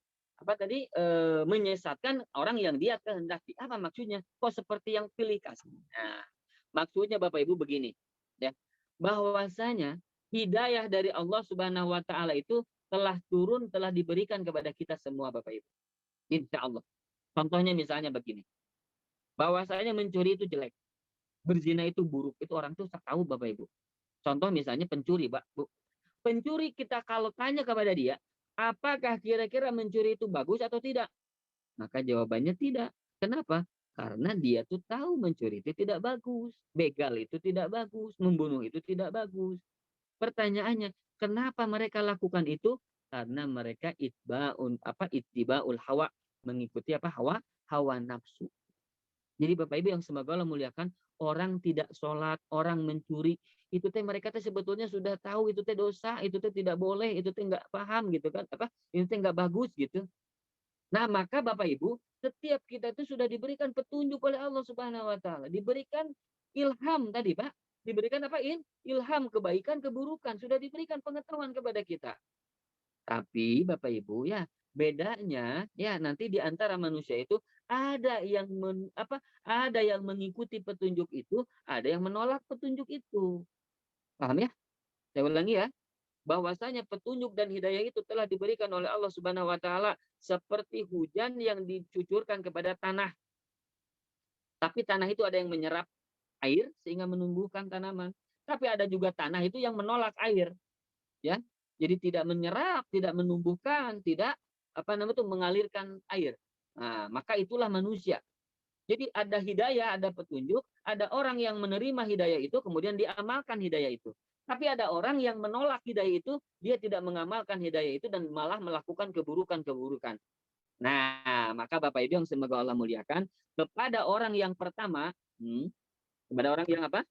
menyesatkan orang yang dia kehendaki. Apa maksudnya? Kok seperti yang pilih kasih? Nah, maksudnya Bapak Ibu begini, ya. Bahwasanya hidayah dari Allah Subhanahu wa taala itu telah turun, telah diberikan kepada kita semua Bapak Ibu. Insya Allah. Contohnya misalnya begini. Bahwasanya mencuri itu jelek. Berzina itu buruk. Itu orang tuh tahu Bapak Ibu. Contoh misalnya pencuri, Pak, Bu. Pencuri kita kalau tanya kepada dia, apakah kira-kira mencuri itu bagus atau tidak? Maka jawabannya tidak. Kenapa? Karena dia tuh tahu mencuri itu tidak bagus. Begal itu tidak bagus. Membunuh itu tidak bagus. Pertanyaannya, kenapa mereka lakukan itu? Karena mereka ittibaul hawa, mengikuti apa? Hawa nafsu. Jadi Bapak Ibu yang semoga Allah muliakan, orang tidak sholat, orang mencuri, itu teh mereka teh sebetulnya sudah tahu itu teh dosa, itu teh tidak boleh, itu teh nggak paham gitu kan, ini teh nggak bagus gitu. Nah maka Bapak Ibu, setiap kita itu sudah diberikan petunjuk oleh Allah Subhanahu Wa Taala, diberikan ilham tadi Pak, diberikan apa ilham kebaikan keburukan, sudah diberikan pengetahuan kepada kita. Tapi Bapak Ibu ya bedanya ya nanti di antara manusia itu ada yang ada yang mengikuti petunjuk itu, ada yang menolak petunjuk itu. Paham ya? Saya ulangi ya, bahwasanya petunjuk dan hidayah itu telah diberikan oleh Allah Subhanahu wa taala seperti hujan yang dicucurkan kepada tanah. Tapi tanah itu ada yang menyerap air sehingga menumbuhkan tanaman. Tapi ada juga tanah itu yang menolak air, ya. Jadi tidak menyerap, tidak menumbuhkan, tidak mengalirkan air. Nah, maka itulah manusia. Jadi ada hidayah, ada petunjuk, ada orang yang menerima hidayah itu, kemudian diamalkan hidayah itu. Tapi ada orang yang menolak hidayah itu, dia tidak mengamalkan hidayah itu dan malah melakukan keburukan-keburukan. Nah, maka Bapak Ibu yang semoga Allah muliakan, kepada orang yang pertama, kepada orang yang apa?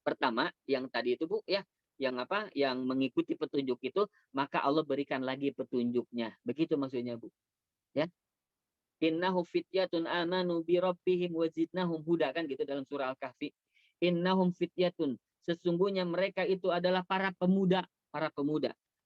Pertama, yang tadi itu Bu, ya, yang mengikuti petunjuk itu, maka Allah berikan lagi petunjuknya. Begitu maksudnya Bu. Ya. Innahu fityatun amanu bi rabbihim wa zidnahum huda, kan gitu dalam surah Al-Kahfi. Innahum fityatun, sesungguhnya mereka itu adalah para pemuda.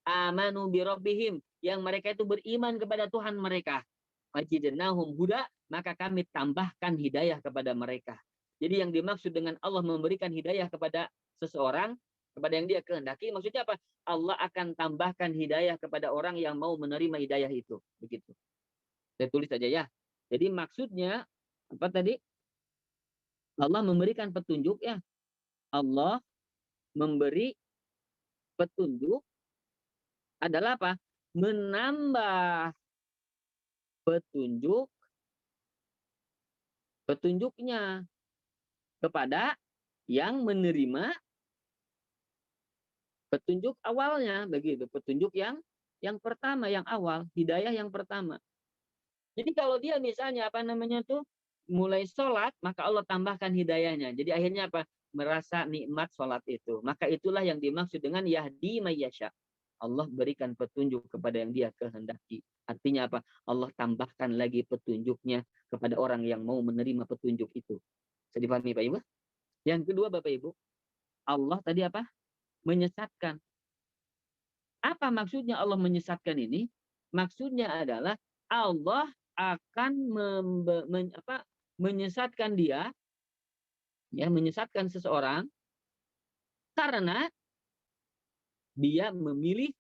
Amanu bi rabbihim, yang mereka itu beriman kepada Tuhan mereka. Wa zidnahum huda, maka kami tambahkan hidayah kepada mereka. Jadi yang dimaksud dengan Allah memberikan hidayah kepada seseorang, kepada yang dia kehendaki, maksudnya apa? Allah akan tambahkan hidayah kepada orang yang mau menerima hidayah itu. Begitu. Saya tulis saja ya. Jadi maksudnya apa tadi? Allah memberikan petunjuk ya. Allah memberi petunjuk adalah apa? Menambah petunjuknya kepada yang menerima petunjuk awalnya, begitu. Petunjuk yang pertama, yang awal, hidayah yang pertama. Jadi kalau dia misalnya mulai sholat, maka Allah tambahkan hidayahnya. Jadi akhirnya apa? Merasa nikmat sholat itu. Maka itulah yang dimaksud dengan yahdi mayyasha. Allah berikan petunjuk kepada yang dia kehendaki. Artinya apa? Allah tambahkan lagi petunjuknya kepada orang yang mau menerima petunjuk itu. Bisa dipahami Pak Ibu? Yang kedua Bapak Ibu, Allah tadi apa? Menyesatkan. Apa maksudnya Allah menyesatkan ini? Maksudnya adalah Allah akan menyesatkan dia, ya, menyesatkan seseorang karena dia memilih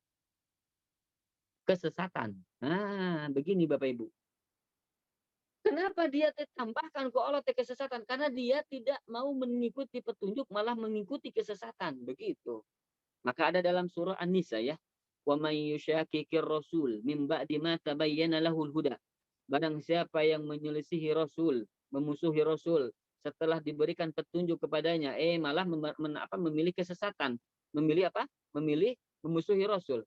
kesesatan. Nah, begini Bapak Ibu. Kenapa dia tambahkan ke Allah kesesatan? Karena dia tidak mau mengikuti petunjuk, malah mengikuti kesesatan. Begitu. Maka ada dalam surah An-Nisa ya. Wa may yushaqiqir rasul min ba'di ma tabayyana lahul huda. Barang siapa yang menyelisihi Rasul, memusuhi Rasul setelah diberikan petunjuk kepadanya, malah memilih kesesatan. Memilih apa? Memilih memusuhi Rasul.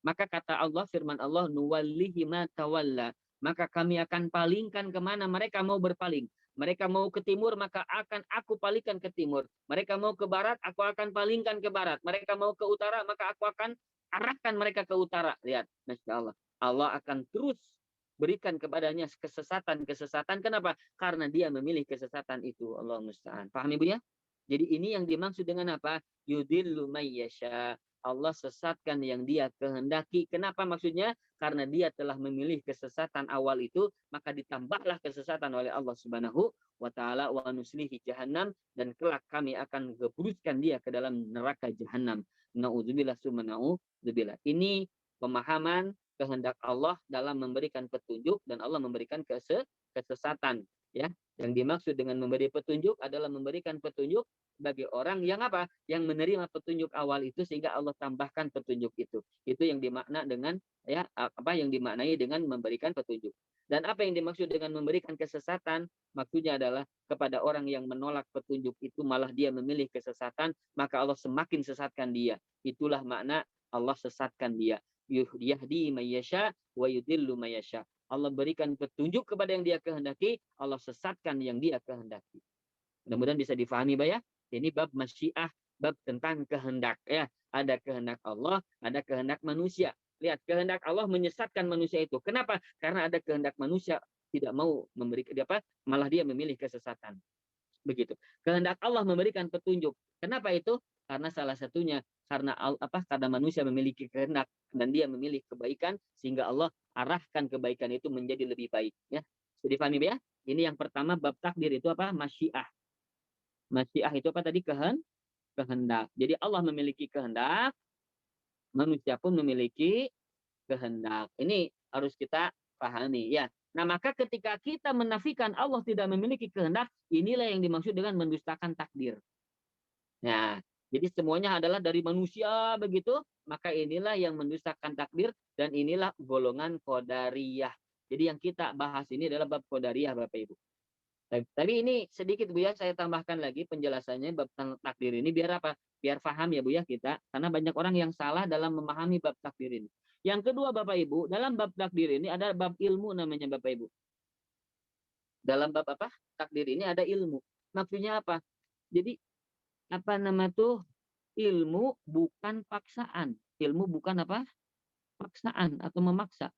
Maka kata Allah, firman Allah, nuwallihi ma tawalla. Maka kami akan palingkan kemana mereka mau berpaling. Mereka mau ke timur, maka akan aku palingkan ke timur. Mereka mau ke barat, aku akan palingkan ke barat. Mereka mau ke utara, maka aku akan arahkan mereka ke utara. Lihat, Masya Allah. Allah akan terus berikan kepadanya kesesatan-kesesatan. Kenapa? Karena dia memilih kesesatan itu. Allah musta'an. Paham Ibu ya? Jadi ini yang dimaksud dengan apa? Yudillu mayyasha. Allah sesatkan yang dia kehendaki. Kenapa maksudnya? Karena dia telah memilih kesesatan awal itu, maka ditambahlah kesesatan oleh Allah Subhanahu wa taala, wa nuslihi jahannam, dan kelak kami akan gebruskan dia ke dalam neraka jahannam. Nauzubillah summa nauzubillah. Ini pemahaman kehendak Allah dalam memberikan petunjuk, dan Allah memberikan kesesatan, ya. Yang dimaksud dengan memberi petunjuk adalah memberikan petunjuk bagi orang yang apa? Yang menerima petunjuk awal itu sehingga Allah tambahkan petunjuk itu. Itu yang dimakna dengan ya apa yang dimaknai dengan memberikan petunjuk. Dan apa yang dimaksud dengan memberikan kesesatan? Maksudnya adalah kepada orang yang menolak petunjuk itu malah dia memilih kesesatan, maka Allah semakin sesatkan dia. Itulah makna Allah sesatkan dia. Yahdi mayyasha wa yudillu mayyasha. Allah berikan petunjuk kepada yang dia kehendaki, Allah sesatkan yang dia kehendaki. Mudah-mudahan bisa difahami, Pak ya. Ini bab masyiah, bab tentang kehendak ya. Ada kehendak Allah, ada kehendak manusia. Lihat, kehendak Allah menyesatkan manusia itu. Kenapa? Karena ada kehendak manusia tidak mau memberi apa? Malah dia memilih kesesatan. Begitu. Kehendak Allah memberikan petunjuk. Kenapa itu? Karena salah satunya karena karena manusia memiliki kehendak dan dia memilih kebaikan sehingga Allah arahkan kebaikan itu menjadi lebih baik ya. Sudah difahami ya? Ini yang pertama bab takdir itu apa? Masyiah. Masyiah itu apa tadi? Kehendak. Jadi Allah memiliki kehendak, manusia pun memiliki kehendak. Ini harus kita pahami ya. Nah, maka ketika kita menafikan Allah tidak memiliki kehendak, inilah yang dimaksud dengan mendustakan takdir. Nah, jadi semuanya adalah dari manusia begitu, maka inilah yang mendustakan takdir dan inilah golongan qadariyah. Jadi yang kita bahas ini adalah bab qadariyah Bapak Ibu. Tapi ini sedikit Bu ya, saya tambahkan lagi penjelasannya bab takdir ini biar apa? Biar paham ya Bu ya kita, karena banyak orang yang salah dalam memahami bab takdir ini. Yang kedua Bapak Ibu, dalam bab takdir ini ada bab ilmu namanya Bapak Ibu. Dalam bab apa? Takdir ini ada ilmu. Maksudnya apa? Jadi apa nama tuh? Ilmu bukan paksaan. Ilmu bukan apa? Paksaan atau memaksa.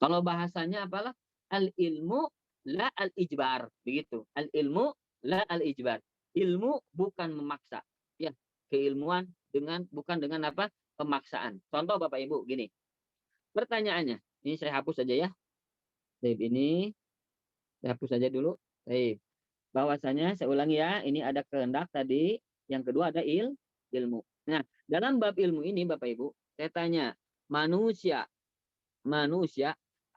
Kalau bahasanya apalah? Al-ilmu la al-ijbar. Begitu. Al-ilmu la al-ijbar. Ilmu bukan memaksa. Ya, keilmuan bukan dengan apa? Pemaksaan. Contoh Bapak Ibu gini. Pertanyaannya, ini saya hapus saja ya. Baik, ini saya hapus saja dulu. Baik. Bahwasanya saya ulangi ya, ini ada kehendak tadi, yang kedua ada ilmu. Nah, dalam bab ilmu ini Bapak Ibu, saya tanya, manusia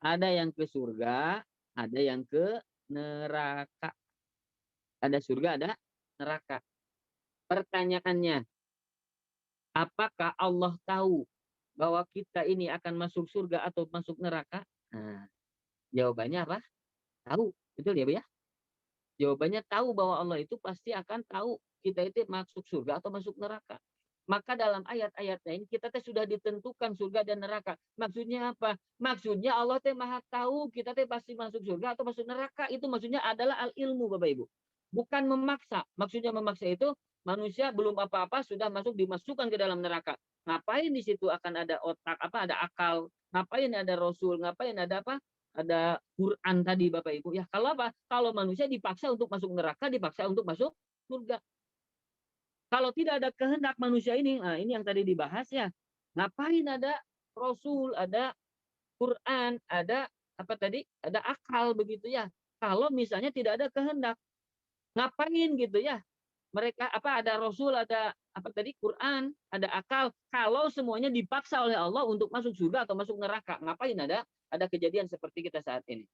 ada yang ke surga, ada yang ke neraka. Ada surga, ada neraka. Pertanyaannya, apakah Allah tahu bahwa kita ini akan masuk surga atau masuk neraka? Nah, jawabannya apa? Tahu. Betul ya, Bu ya? Jawabannya tahu bahwa Allah itu pasti akan tahu kita itu masuk surga atau masuk neraka. Maka dalam ayat-ayat lain kita sudah ditentukan surga dan neraka. Maksudnya apa? Maksudnya Allah maha tahu kita pasti masuk surga atau masuk neraka. Itu maksudnya adalah al-ilmu Bapak Ibu. Bukan memaksa. Maksudnya memaksa itu manusia belum apa-apa sudah dimasukkan ke dalam neraka. Ngapain di situ akan ada otak, ada akal, ngapain ada rasul, ngapain ada apa? Ada Quran tadi Bapak Ibu. Ya kalau apa? Kalau manusia dipaksa untuk masuk neraka, dipaksa untuk masuk surga. Kalau tidak ada kehendak manusia ini, nah ini yang tadi dibahas ya. Ngapain ada Rasul, ada Quran, ada apa tadi? Ada akal begitu ya. Kalau misalnya tidak ada kehendak, ngapain gitu ya? Mereka ada Rasul, ada apa tadi? Quran, ada akal. Kalau semuanya dipaksa oleh Allah untuk masuk surga atau masuk neraka, ngapain ada ada kejadian seperti kita saat ini.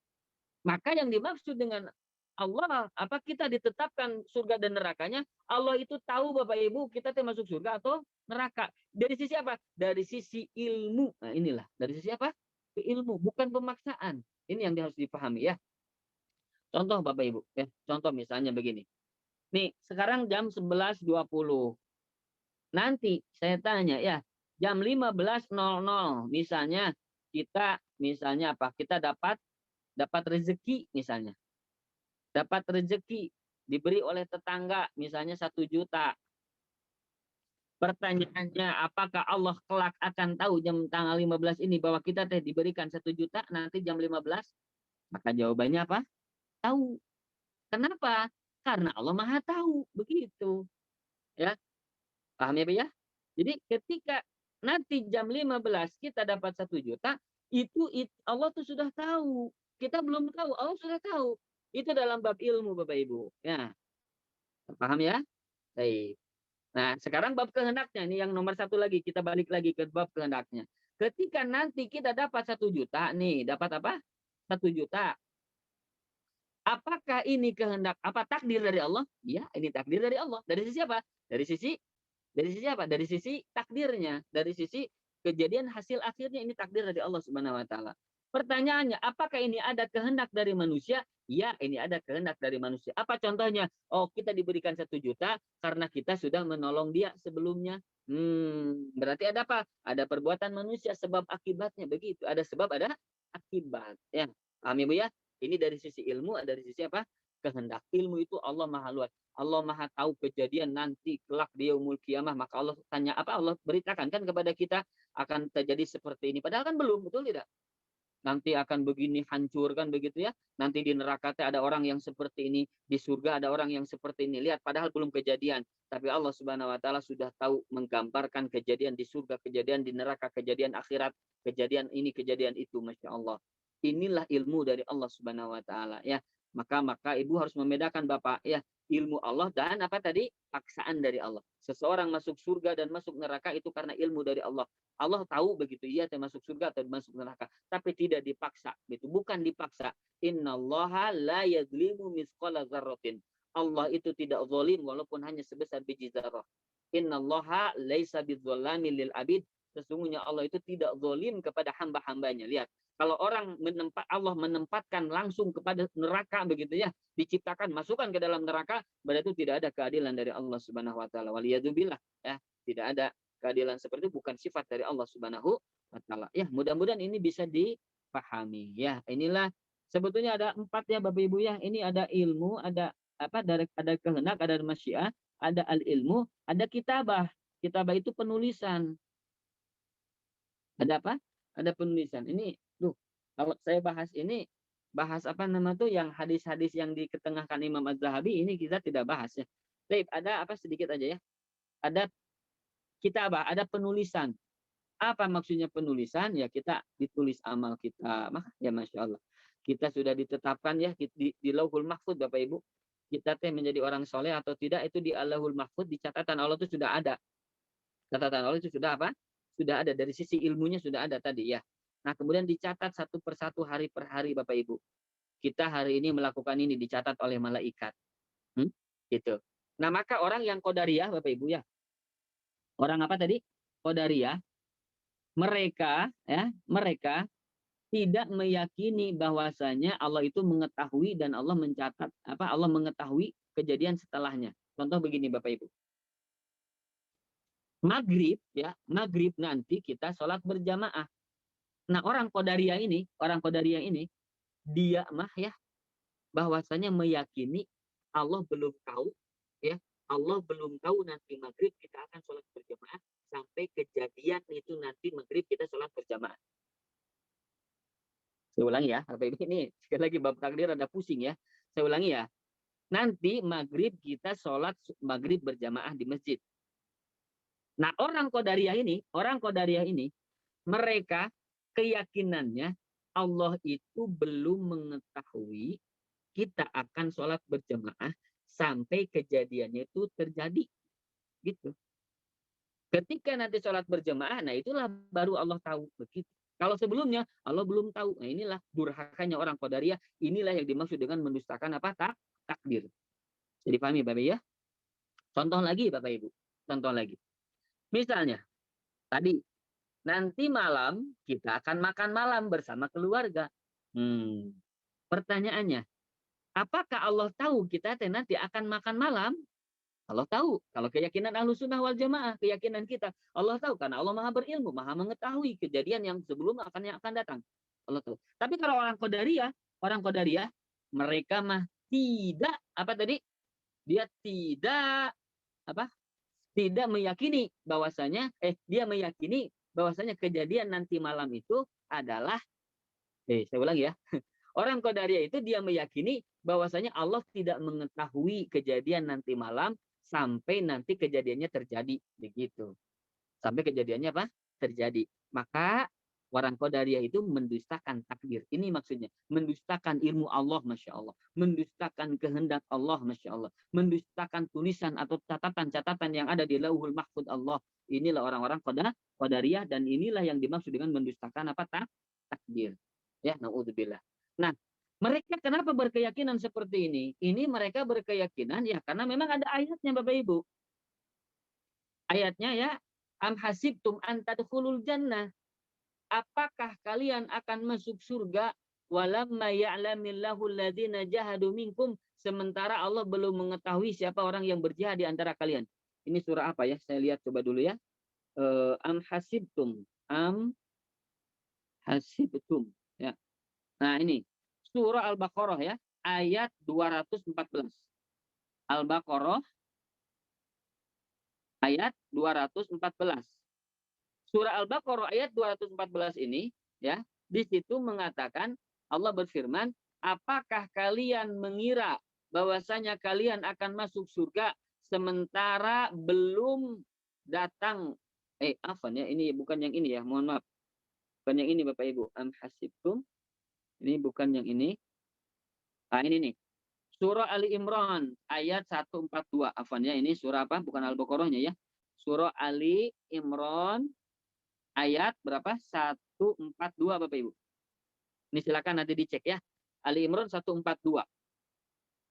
Maka yang dimaksud dengan Allah, apa kita ditetapkan surga dan nerakanya, Allah itu tahu Bapak Ibu kita masuk surga atau neraka. Dari sisi apa? Dari sisi ilmu. Nah, inilah. Dari sisi apa? Ilmu, bukan pemaksaan. Ini yang harus dipahami ya. Contoh Bapak Ibu, ya. Contoh misalnya begini. Nih, sekarang jam 11.20. Nanti saya tanya ya, jam 15.00 misalnya misalnya apa? Kita dapat rezeki misalnya. Dapat rezeki diberi oleh tetangga misalnya 1 juta. Pertanyaannya, apakah Allah kelak akan tahu jam tanggal 15 ini bahwa kita diberikan 1 juta nanti jam 15? Maka jawabannya apa? Tahu. Kenapa? Karena Allah Maha tahu, begitu. Ya, paham ya, Bu ya? Jadi ketika nanti jam 15 kita dapat 1 juta, Allah tuh sudah tahu. Kita belum tahu, Allah sudah tahu. Itu dalam bab ilmu, Bapak Ibu. Ya, paham ya? Baik. Nah, sekarang bab kehendaknya ini yang nomor satu lagi. Kita balik lagi ke bab kehendaknya. Ketika nanti kita dapat 1 juta, nih dapat apa? 1 juta. Apakah ini kehendak apa takdir dari Allah? Ya, ini takdir dari Allah. Dari sisi apa? Dari sisi apa? Dari sisi takdirnya, dari sisi kejadian hasil akhirnya ini takdir dari Allah Subhanahu wa taala. Pertanyaannya, apakah ini ada kehendak dari manusia? Ya, ini ada kehendak dari manusia. Apa contohnya? Oh, kita diberikan 1 juta karena kita sudah menolong dia sebelumnya. Berarti ada apa? Ada perbuatan manusia, sebab akibatnya begitu. Ada sebab, ada akibat. Ya, paham ya, Bu ya? Ini dari sisi ilmu, dari sisi apa? Kehendak. Ilmu itu Allah Maha luas. Allah Maha tahu kejadian nanti kelak di yaumul kiamah, maka Allah tanya apa? Allah beritakan kan kepada kita akan terjadi seperti ini. Padahal kan belum, betul tidak? Nanti akan begini hancur kan begitu ya. Nanti di neraka ada orang yang seperti ini, di surga ada orang yang seperti ini. Lihat padahal belum kejadian, tapi Allah Subhanahu wa taala sudah tahu menggambarkan kejadian di surga, kejadian di neraka, kejadian akhirat, kejadian ini, kejadian itu, Masya Allah. Inilah ilmu dari Allah Subhanahu wa taala ya. Maka Ibu harus membedakan Bapak ya, ilmu Allah dan apa tadi? Paksaan dari Allah. Seseorang masuk surga dan masuk neraka itu karena ilmu dari Allah. Allah tahu begitu ia termasuk surga atau masuk neraka, tapi tidak dipaksa. Gitu. Bukan dipaksa. Innallaha la yadzlimu mithqala dzarratin. Allah itu tidak zalim walaupun hanya sebesar biji zarah. Innallaha laisa bidzalamin lil abid. Sesungguhnya Allah itu tidak zalim kepada hamba-hambanya. Lihat, kalau Allah menempatkan langsung kepada neraka begitu ya, diciptakan masukkan ke dalam neraka, berarti itu tidak ada keadilan dari Allah Subhanahu wa taala. Waliyadzubillah ya, tidak ada keadilan seperti itu, bukan sifat dari Allah Subhanahu wa taala. Ya, mudah-mudahan ini bisa dipahami ya. Inilah sebetulnya ada 4 ya Bapak Ibu ya. Ini ada ilmu, ada apa? Ada kehendak, ada masyiah, ada al-ilmu, ada kitabah. Kitabah itu penulisan. Ada apa? Ada penulisan. Ini kalau saya bahas apa nama tuh yang hadis-hadis yang diketengahkan Imam Az-Zahabi ini kita tidak bahas ya. Baik, ada apa sedikit aja ya. Ada kitabah, ada penulisan. Apa maksudnya penulisan? Ya kita ditulis amal kita. Ya Masya Allah. Kita sudah ditetapkan ya di Lauhul Mahfud Bapak Ibu. Kita menjadi orang soleh atau tidak itu di Lauhul Mahfud, di catatan Allah itu sudah ada. Catatan Allah itu sudah apa? Sudah ada, dari sisi ilmunya sudah ada tadi ya. Nah, kemudian dicatat satu persatu hari per hari Bapak Ibu. Kita hari ini melakukan ini dicatat oleh malaikat. Gitu. Nah, maka orang yang qadariyah Bapak Ibu ya. Orang apa tadi? Qadariyah. Mereka tidak meyakini bahwasanya Allah itu mengetahui dan Allah mencatat Allah mengetahui kejadian setelahnya. Contoh begini Bapak Ibu. Maghrib nanti kita sholat berjamaah. Nah, orang Qadariyah ini dia bahwasanya meyakini Allah belum tahu ya. Allah belum tahu nanti maghrib kita akan sholat berjamaah sampai kejadian itu nanti maghrib kita sholat berjamaah. Saya ulangi ya, Bapak Ibu ini sekali lagi bab takdir ada pusing ya. Saya ulangi ya. Nanti maghrib kita sholat maghrib berjamaah di masjid. Nah, orang Qadariyah ini mereka keyakinannya Allah itu belum mengetahui kita akan sholat berjamaah sampai kejadiannya itu terjadi. Gitu. Ketika nanti sholat berjamaah, nah itulah baru Allah tahu begitu. Kalau sebelumnya Allah belum tahu. Nah, inilah durhakanya orang Qadariyah. Inilah yang dimaksud dengan mendustakan apa? Takdir. Jadi pahami Bapak ya? Contoh lagi Bapak Ibu. Contoh lagi. Misalnya, tadi nanti malam kita akan makan malam bersama keluarga. Pertanyaannya, apakah Allah tahu kita nanti akan makan malam? Allah tahu. Kalau keyakinan Ahlus Sunnah wal Jamaah, keyakinan kita, Allah tahu karena Allah Maha berilmu, Maha mengetahui kejadian yang sebelum yang akan datang. Allah tahu. Tapi kalau orang Qadariyah, mereka mah tidak apa tadi? Dia tidak apa? Tidak meyakini bahwasanya dia meyakini bahwasanya kejadian nanti malam itu adalah saya ulangi ya. Orang Qadariyah itu dia meyakini bahwasanya Allah tidak mengetahui kejadian nanti malam sampai nanti kejadiannya terjadi begitu. Sampai kejadiannya apa? Terjadi. Maka orang Qadariyah itu mendustakan takdir. Ini maksudnya. Mendustakan ilmu Allah, Masya Allah. Mendustakan kehendak Allah, Masya Allah. Mendustakan tulisan atau catatan-catatan yang ada di Lauhul Mahfud Allah. Inilah orang-orang Qadariyah dan inilah yang dimaksud dengan mendustakan apa? Takdir. Ya, naudzubillah. Nah, mereka kenapa berkeyakinan seperti ini? Ini mereka berkeyakinan ya karena memang ada ayatnya Bapak Ibu. Ayatnya ya, am hasibtum an tadkhulul jannah. Apakah kalian akan masuk surga walamma ya'lamillahu alladzina jahadu minkum sementara Allah belum mengetahui siapa orang yang berjihad di antara kalian. Ini surah apa ya? Saya lihat coba dulu ya. Am hasibtum ya. Nah, ini surah Al-Baqarah ya, ayat 214. Al-Baqarah ayat 214. Surah Al-Baqarah ayat 214 ini ya, di situ mengatakan Allah berfirman, apakah kalian mengira bahwasanya kalian akan masuk surga sementara belum datang afan ya, ini bukan yang ini ya, mohon maaf. Bukan yang ini Bapak Ibu. Am hasibtum. Ini bukan yang ini. Nah, ini nih. Surah Ali Imran ayat 142. Afan ya, ini surah apa? Bukan Al-Baqarahnya ya. Surah Ali Imran ayat berapa? 142 Bapak Ibu. Ini silakan nanti dicek ya. Ali Imran 142.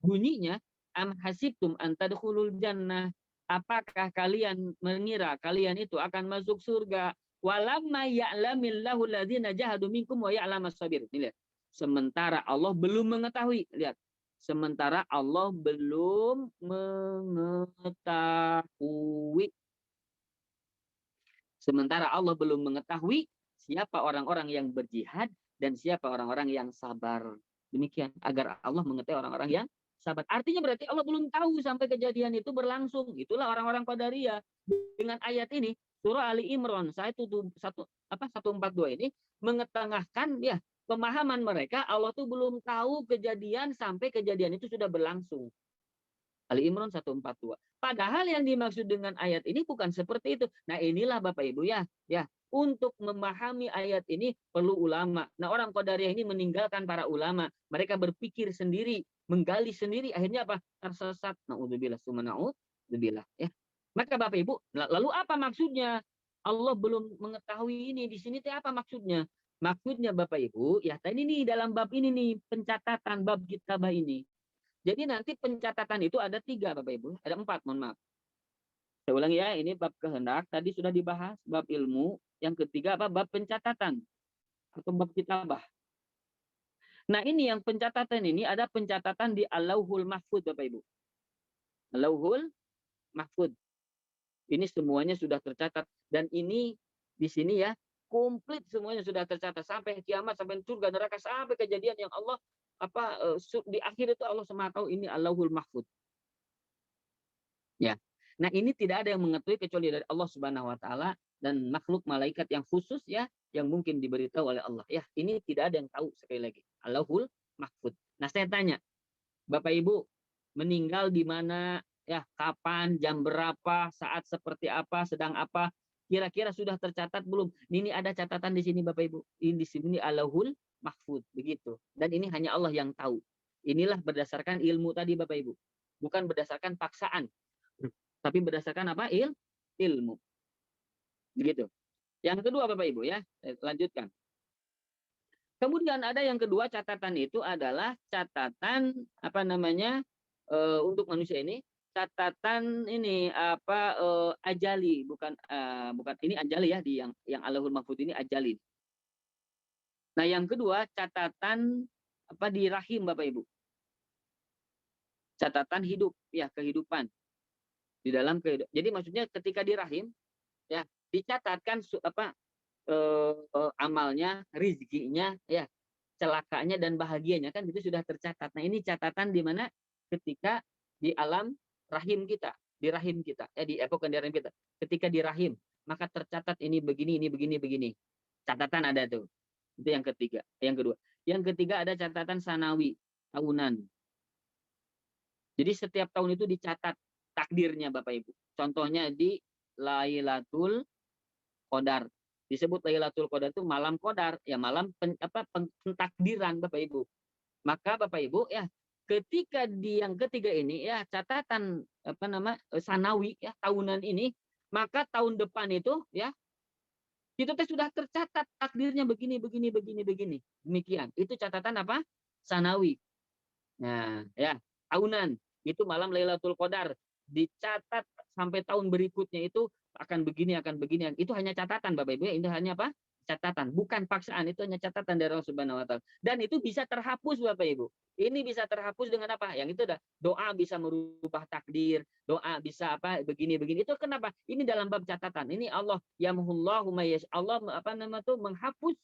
Bunyinya am hasibtum an tadkhulul jannah. Apakah kalian mengira kalian itu akan masuk surga? Walamma ya'lamillahu alladzina jahadu minkum wa ya'lamas sabir. Ini lihat. Sementara Allah belum mengetahui. Lihat. Sementara Allah belum mengetahui. Sementara Allah belum mengetahui siapa orang-orang yang berjihad dan siapa orang-orang yang sabar. Demikian. Agar Allah mengetahui orang-orang yang sabar. Artinya berarti Allah belum tahu sampai kejadian itu berlangsung. Itulah orang-orang Qadariyah. Dengan ayat ini, surah Ali Imran 142 ini mengetengahkan ya pemahaman mereka Allah tuh belum tahu kejadian sampai kejadian itu sudah berlangsung. Ali Imran 142. Padahal yang dimaksud dengan ayat ini bukan seperti itu. Nah, inilah Bapak Ibu ya, untuk memahami ayat ini perlu ulama. Nah, orang Qadariyah ini meninggalkan para ulama. Mereka berpikir sendiri, menggali sendiri, akhirnya apa? Tersesat. Naudzubillah, summa naudzubillah ya. Maka Bapak Ibu, lalu apa maksudnya? Allah belum mengetahui ini. Di sini apa maksudnya? Maksudnya Bapak Ibu, ya tadi nih dalam bab ini nih, pencatatan bab kitabah ini. Jadi nanti pencatatan itu ada 3 Bapak Ibu, ada 4 mohon maaf. Saya ulangi ya, ini bab kehendak, tadi sudah dibahas, bab ilmu, yang ketiga apa? Bab pencatatan atau bab kitabah. Nah, ini yang pencatatan ini ada pencatatan di Al-Lauhul Mahfud Bapak Ibu. Al-Lauhul Mahfud. Ini semuanya sudah tercatat dan ini di sini ya komplit semuanya sudah tercatat sampai kiamat, sampai surga neraka, sampai kejadian yang Allah di akhir itu Allah Subhanahu tahu ini Allahul Mahfud. Ya. Nah, ini tidak ada yang mengetahui kecuali dari Allah Subhanahu wa taala dan makhluk malaikat yang khusus ya yang mungkin diberitahu oleh Allah. Ya, ini tidak ada yang tahu sekali lagi. Allahul Mahfud. Nah, saya tanya, Bapak Ibu meninggal di mana? Ya, kapan, jam berapa, saat seperti apa, sedang apa, kira-kira sudah tercatat belum? Ini ada catatan di sini Bapak Ibu. Ini di sini Allahul Mahfud begitu. Dan ini hanya Allah yang tahu. Inilah berdasarkan ilmu tadi Bapak Ibu. Bukan berdasarkan paksaan. Tapi berdasarkan apa? Ilmu. Begitu. Yang kedua Bapak Ibu ya, lanjutkan. Kemudian ada yang kedua, catatan itu adalah catatan apa namanya untuk manusia ini, catatan ini apa ajali, bukan ini ajali ya, di yang Allahul Mahfud ini ajali. Nah, yang kedua catatan apa di rahim Bapak Ibu. Catatan hidup ya, kehidupan di dalam kehidupan. Jadi maksudnya ketika di rahim ya dicatatkan amalnya, rizkinya ya, celakanya dan bahagianya kan itu sudah tercatat. Nah, ini catatan di mana ketika di alam rahim kita, di rahim kita, ya bukan di rahim kita. Ketika di rahim, maka tercatat ini begini, ini begini, begini. Catatan ada tuh. Itu yang ketiga, yang kedua. Yang ketiga ada catatan sanawi, tahunan. Jadi setiap tahun itu dicatat takdirnya Bapak Ibu. Contohnya di Lailatul Qadar. Disebut Lailatul Qadar itu malam Qadar, ya malam pentakdiran Bapak Ibu. Maka Bapak Ibu ya, ketika di yang ketiga ini ya catatan sanawi ya tahunan ini, maka tahun depan itu ya itu sudah tercatat takdirnya begini begini begini begini. Demikian. Itu catatan apa? Sanawi. Nah, ya, tahunan itu malam Lailatul Qadar dicatat sampai tahun berikutnya itu akan begini, akan begini. Itu hanya catatan Bapak Ibu, ini hanya apa? Catatan, bukan paksaan, itu hanya catatan dari Allah Subhanahu wa taala. Dan itu bisa terhapus Bapak Ibu. Ini bisa terhapus dengan apa? Yang itu doa bisa merubah takdir, doa bisa apa? Begini. Itu kenapa? Ini dalam bab catatan. Ini Allah yamhullahu mayyash. Allah menghapus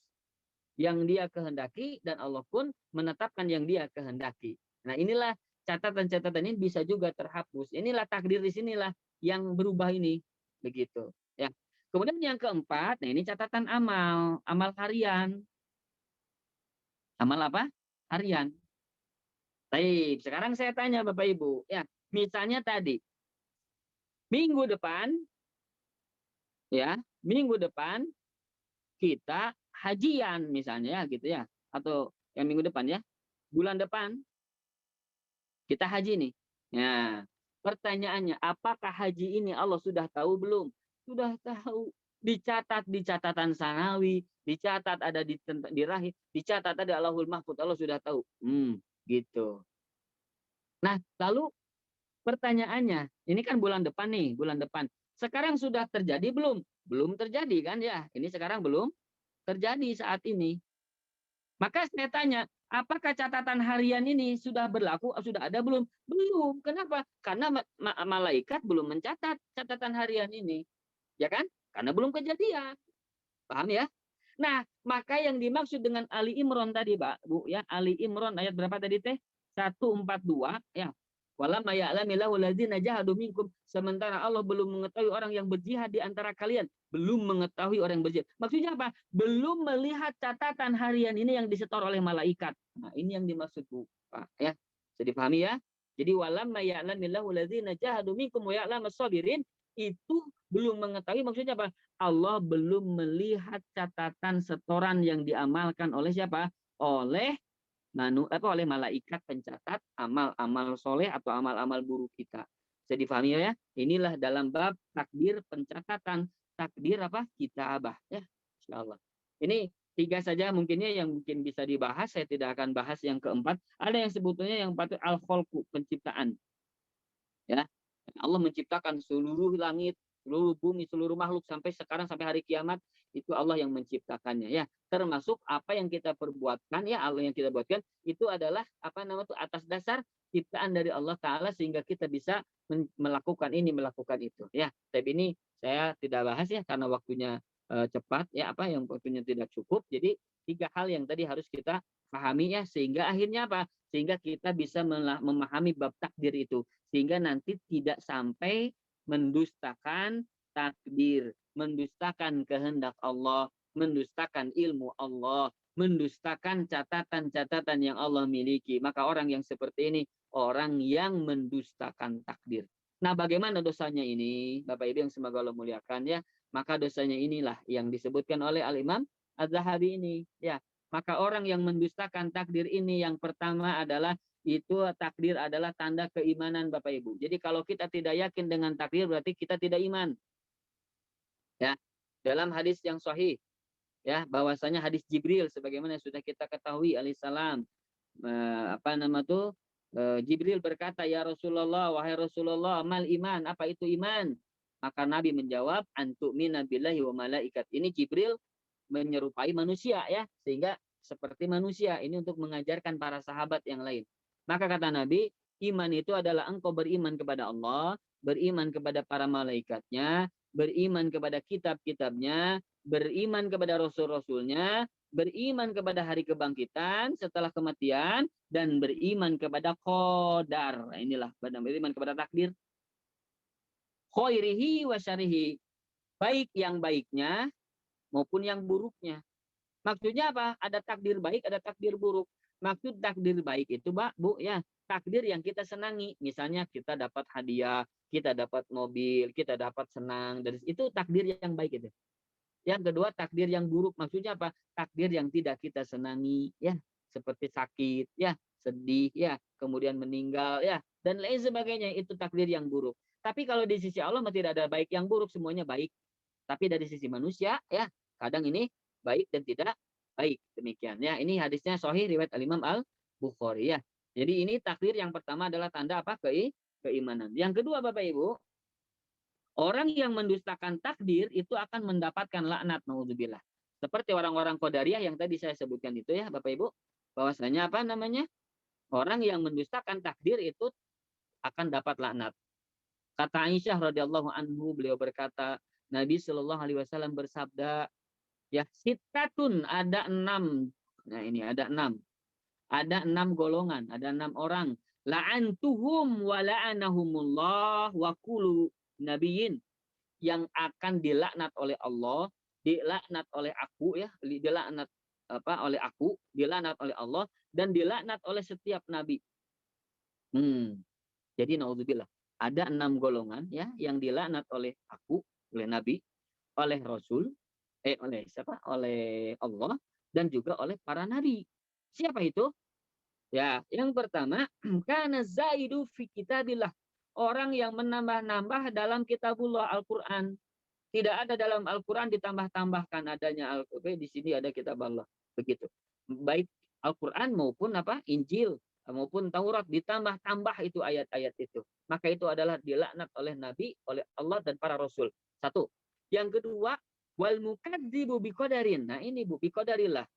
yang dia kehendaki dan Allah pun menetapkan yang dia kehendaki. Nah, inilah catatan-catatan ini bisa juga terhapus. Inilah takdir di sinilah yang berubah ini. Begitu. Ya. Kemudian yang keempat, nah ini catatan amal harian. Amal apa? Harian. Baik, sekarang saya tanya Bapak Ibu, ya, misalnya tadi minggu depan kita hajian misalnya gitu ya, atau yang minggu depan ya, bulan depan kita haji nih. Nah, pertanyaannya, apakah haji ini Allah sudah tahu belum? Sudah tahu. Dicatat di catatan sanawi, dicatat ada di rahim, dicatat ada Allahul Mahfud, Allah sudah tahu. Gitu. Nah, lalu pertanyaannya, ini kan bulan depan nih, bulan depan. Sekarang sudah terjadi belum? Belum terjadi kan ya? Ini sekarang belum terjadi saat ini. Maka saya tanya, apakah catatan harian ini sudah berlaku, sudah ada belum? Belum. Kenapa? Karena malaikat belum mencatat catatan harian ini. Ya kan? Karena belum kejadian. Paham ya? Nah, maka yang dimaksud dengan Ali Imran tadi, Pak, Bu, ya, Ali Imran ayat berapa tadi teh? 142, ya. Walam ya'lamillahu ladzina jahadu minkum, sementara Allah belum mengetahui orang yang berjihad di antara kalian, belum mengetahui orang yang berjihad. Maksudnya apa? Belum melihat catatan harian ini yang disetor oleh malaikat. Nah, ini yang dimaksud, Bu, Pak, ya. Jadi pahami ya? Jadi walam ya'lamillahu ladzina jahadu minkum wa ya'lamas sabirin, itu belum mengetahui, maksudnya apa? Allah belum melihat catatan setoran yang diamalkan oleh siapa? Oleh oleh malaikat pencatat amal-amal soleh atau amal-amal buruk kita. Jadi difahami ya? Inilah dalam bab takdir pencatatan, takdir apa? Kitabah ya, insyaallah. Ini 3 saja mungkinnya yang mungkin bisa dibahas. Saya tidak akan bahas yang keempat. Ada yang sebetulnya yang patut al-khalqu, penciptaan. Ya. Allah menciptakan seluruh langit, seluruh bumi, seluruh makhluk sampai sekarang sampai hari kiamat itu Allah yang menciptakannya ya. Termasuk apa yang kita perbuatkan ya, Allah yang kita buatkan itu adalah atas dasar ciptaan dari Allah taala sehingga kita bisa melakukan ini, melakukan itu ya. Tapi ini saya tidak bahas ya karena waktunya cepat ya, yang waktunya tidak cukup. Jadi 3 hal yang tadi harus kita pahami ya, sehingga akhirnya apa? Sehingga kita bisa memahami bab takdir itu, sehingga nanti tidak sampai mendustakan takdir, mendustakan kehendak Allah, mendustakan ilmu Allah, mendustakan catatan-catatan yang Allah miliki. Maka orang yang seperti ini orang yang mendustakan takdir. Nah, bagaimana dosanya ini, Bapak Ibu yang semoga Allah muliakan ya? Maka dosanya inilah yang disebutkan oleh Al-Imam Az-Zahabi ini ya. Maka orang yang mendustakan takdir ini yang pertama adalah itu takdir adalah tanda keimanan Bapak Ibu. Jadi kalau kita tidak yakin dengan takdir berarti kita tidak iman. Ya. Dalam hadis yang sahih ya, bahwasanya hadis Jibril sebagaimana sudah kita ketahui alaihissalam, Jibril berkata, ya Rasulullah, wahai Rasulullah, mal iman, apa itu iman? Maka Nabi menjawab, antu'mina billahi wa malaikat. Ini Jibril menyerupai manusia, ya, sehingga seperti manusia. Ini untuk mengajarkan para sahabat yang lain. Maka kata Nabi, iman itu adalah engkau beriman kepada Allah, beriman kepada para malaikatnya, beriman kepada kitab-kitabnya, beriman kepada rasul-rasulnya, beriman kepada hari kebangkitan setelah kematian, dan beriman kepada qadar. Inilah beriman kepada takdir. Khairihi wa syarihi. Baik yang baiknya maupun yang buruknya. Maksudnya apa? Ada takdir baik, ada takdir buruk. Maksud takdir baik itu, Bu, ya, takdir yang kita senangi. Misalnya kita dapat hadiah, kita dapat mobil, kita dapat senang, dan itu takdir yang baik itu. Yang kedua, takdir yang buruk. Maksudnya apa? Takdir yang tidak kita senangi, ya, seperti sakit, ya, sedih, ya, kemudian meninggal, ya, dan lain sebagainya. Itu takdir yang buruk. Tapi kalau di sisi Allah tidak ada baik yang buruk, semuanya baik. Tapi dari sisi manusia, ya, kadang ini baik dan tidak baik. Demikian, ya. Ini hadisnya sahih riwayat Al-Imam Al-Bukhari, ya. Jadi ini takdir yang pertama adalah tanda apa? Keimanan. Yang kedua, Bapak Ibu, orang yang mendustakan takdir itu akan mendapatkan laknat, naudzubillah. Seperti orang-orang Qadariyah yang tadi saya sebutkan itu, ya, Bapak Ibu. Bahwasanya apa namanya? Orang yang mendustakan takdir itu akan dapat laknat. Kata Aisyah radhiyallahu anhu, beliau berkata, Nabi Shallallahu alaihi wasallam bersabda, ya, sitatun, ada 6. Nah, ini ada 6. Ada 6 golongan, ada 6 orang. La'antuhum wa la'anahumullah wa kullu nabiyin, yang akan dilaknat oleh Allah, dilaknat oleh aku, ya, dilaknat oleh aku, dilaknat oleh Allah, dan dilaknat oleh setiap nabi. Jadi naudzubillah, ada 6 golongan, ya, yang dilaknat oleh aku, oleh nabi, oleh rasul, oleh siapa? Oleh Allah, dan juga oleh para nabi. Siapa itu? Ya, yang pertama, kana zaidu fi kitabillah. Orang yang menambah-nambah dalam kitabullah Al-Qur'an. Tidak ada dalam Al-Qur'an ditambah-tambahkan, adanya di sini ada kitab Allah. Begitu. Baik Al-Qur'an maupun apa? Injil maupun Taurat, ditambah-tambah itu ayat-ayat itu. Maka itu adalah dilaknat oleh Nabi, oleh Allah dan para Rasul. Satu. Yang kedua, wal mukadzibu biqadarin. Nah ini, Bu, biqadarillah.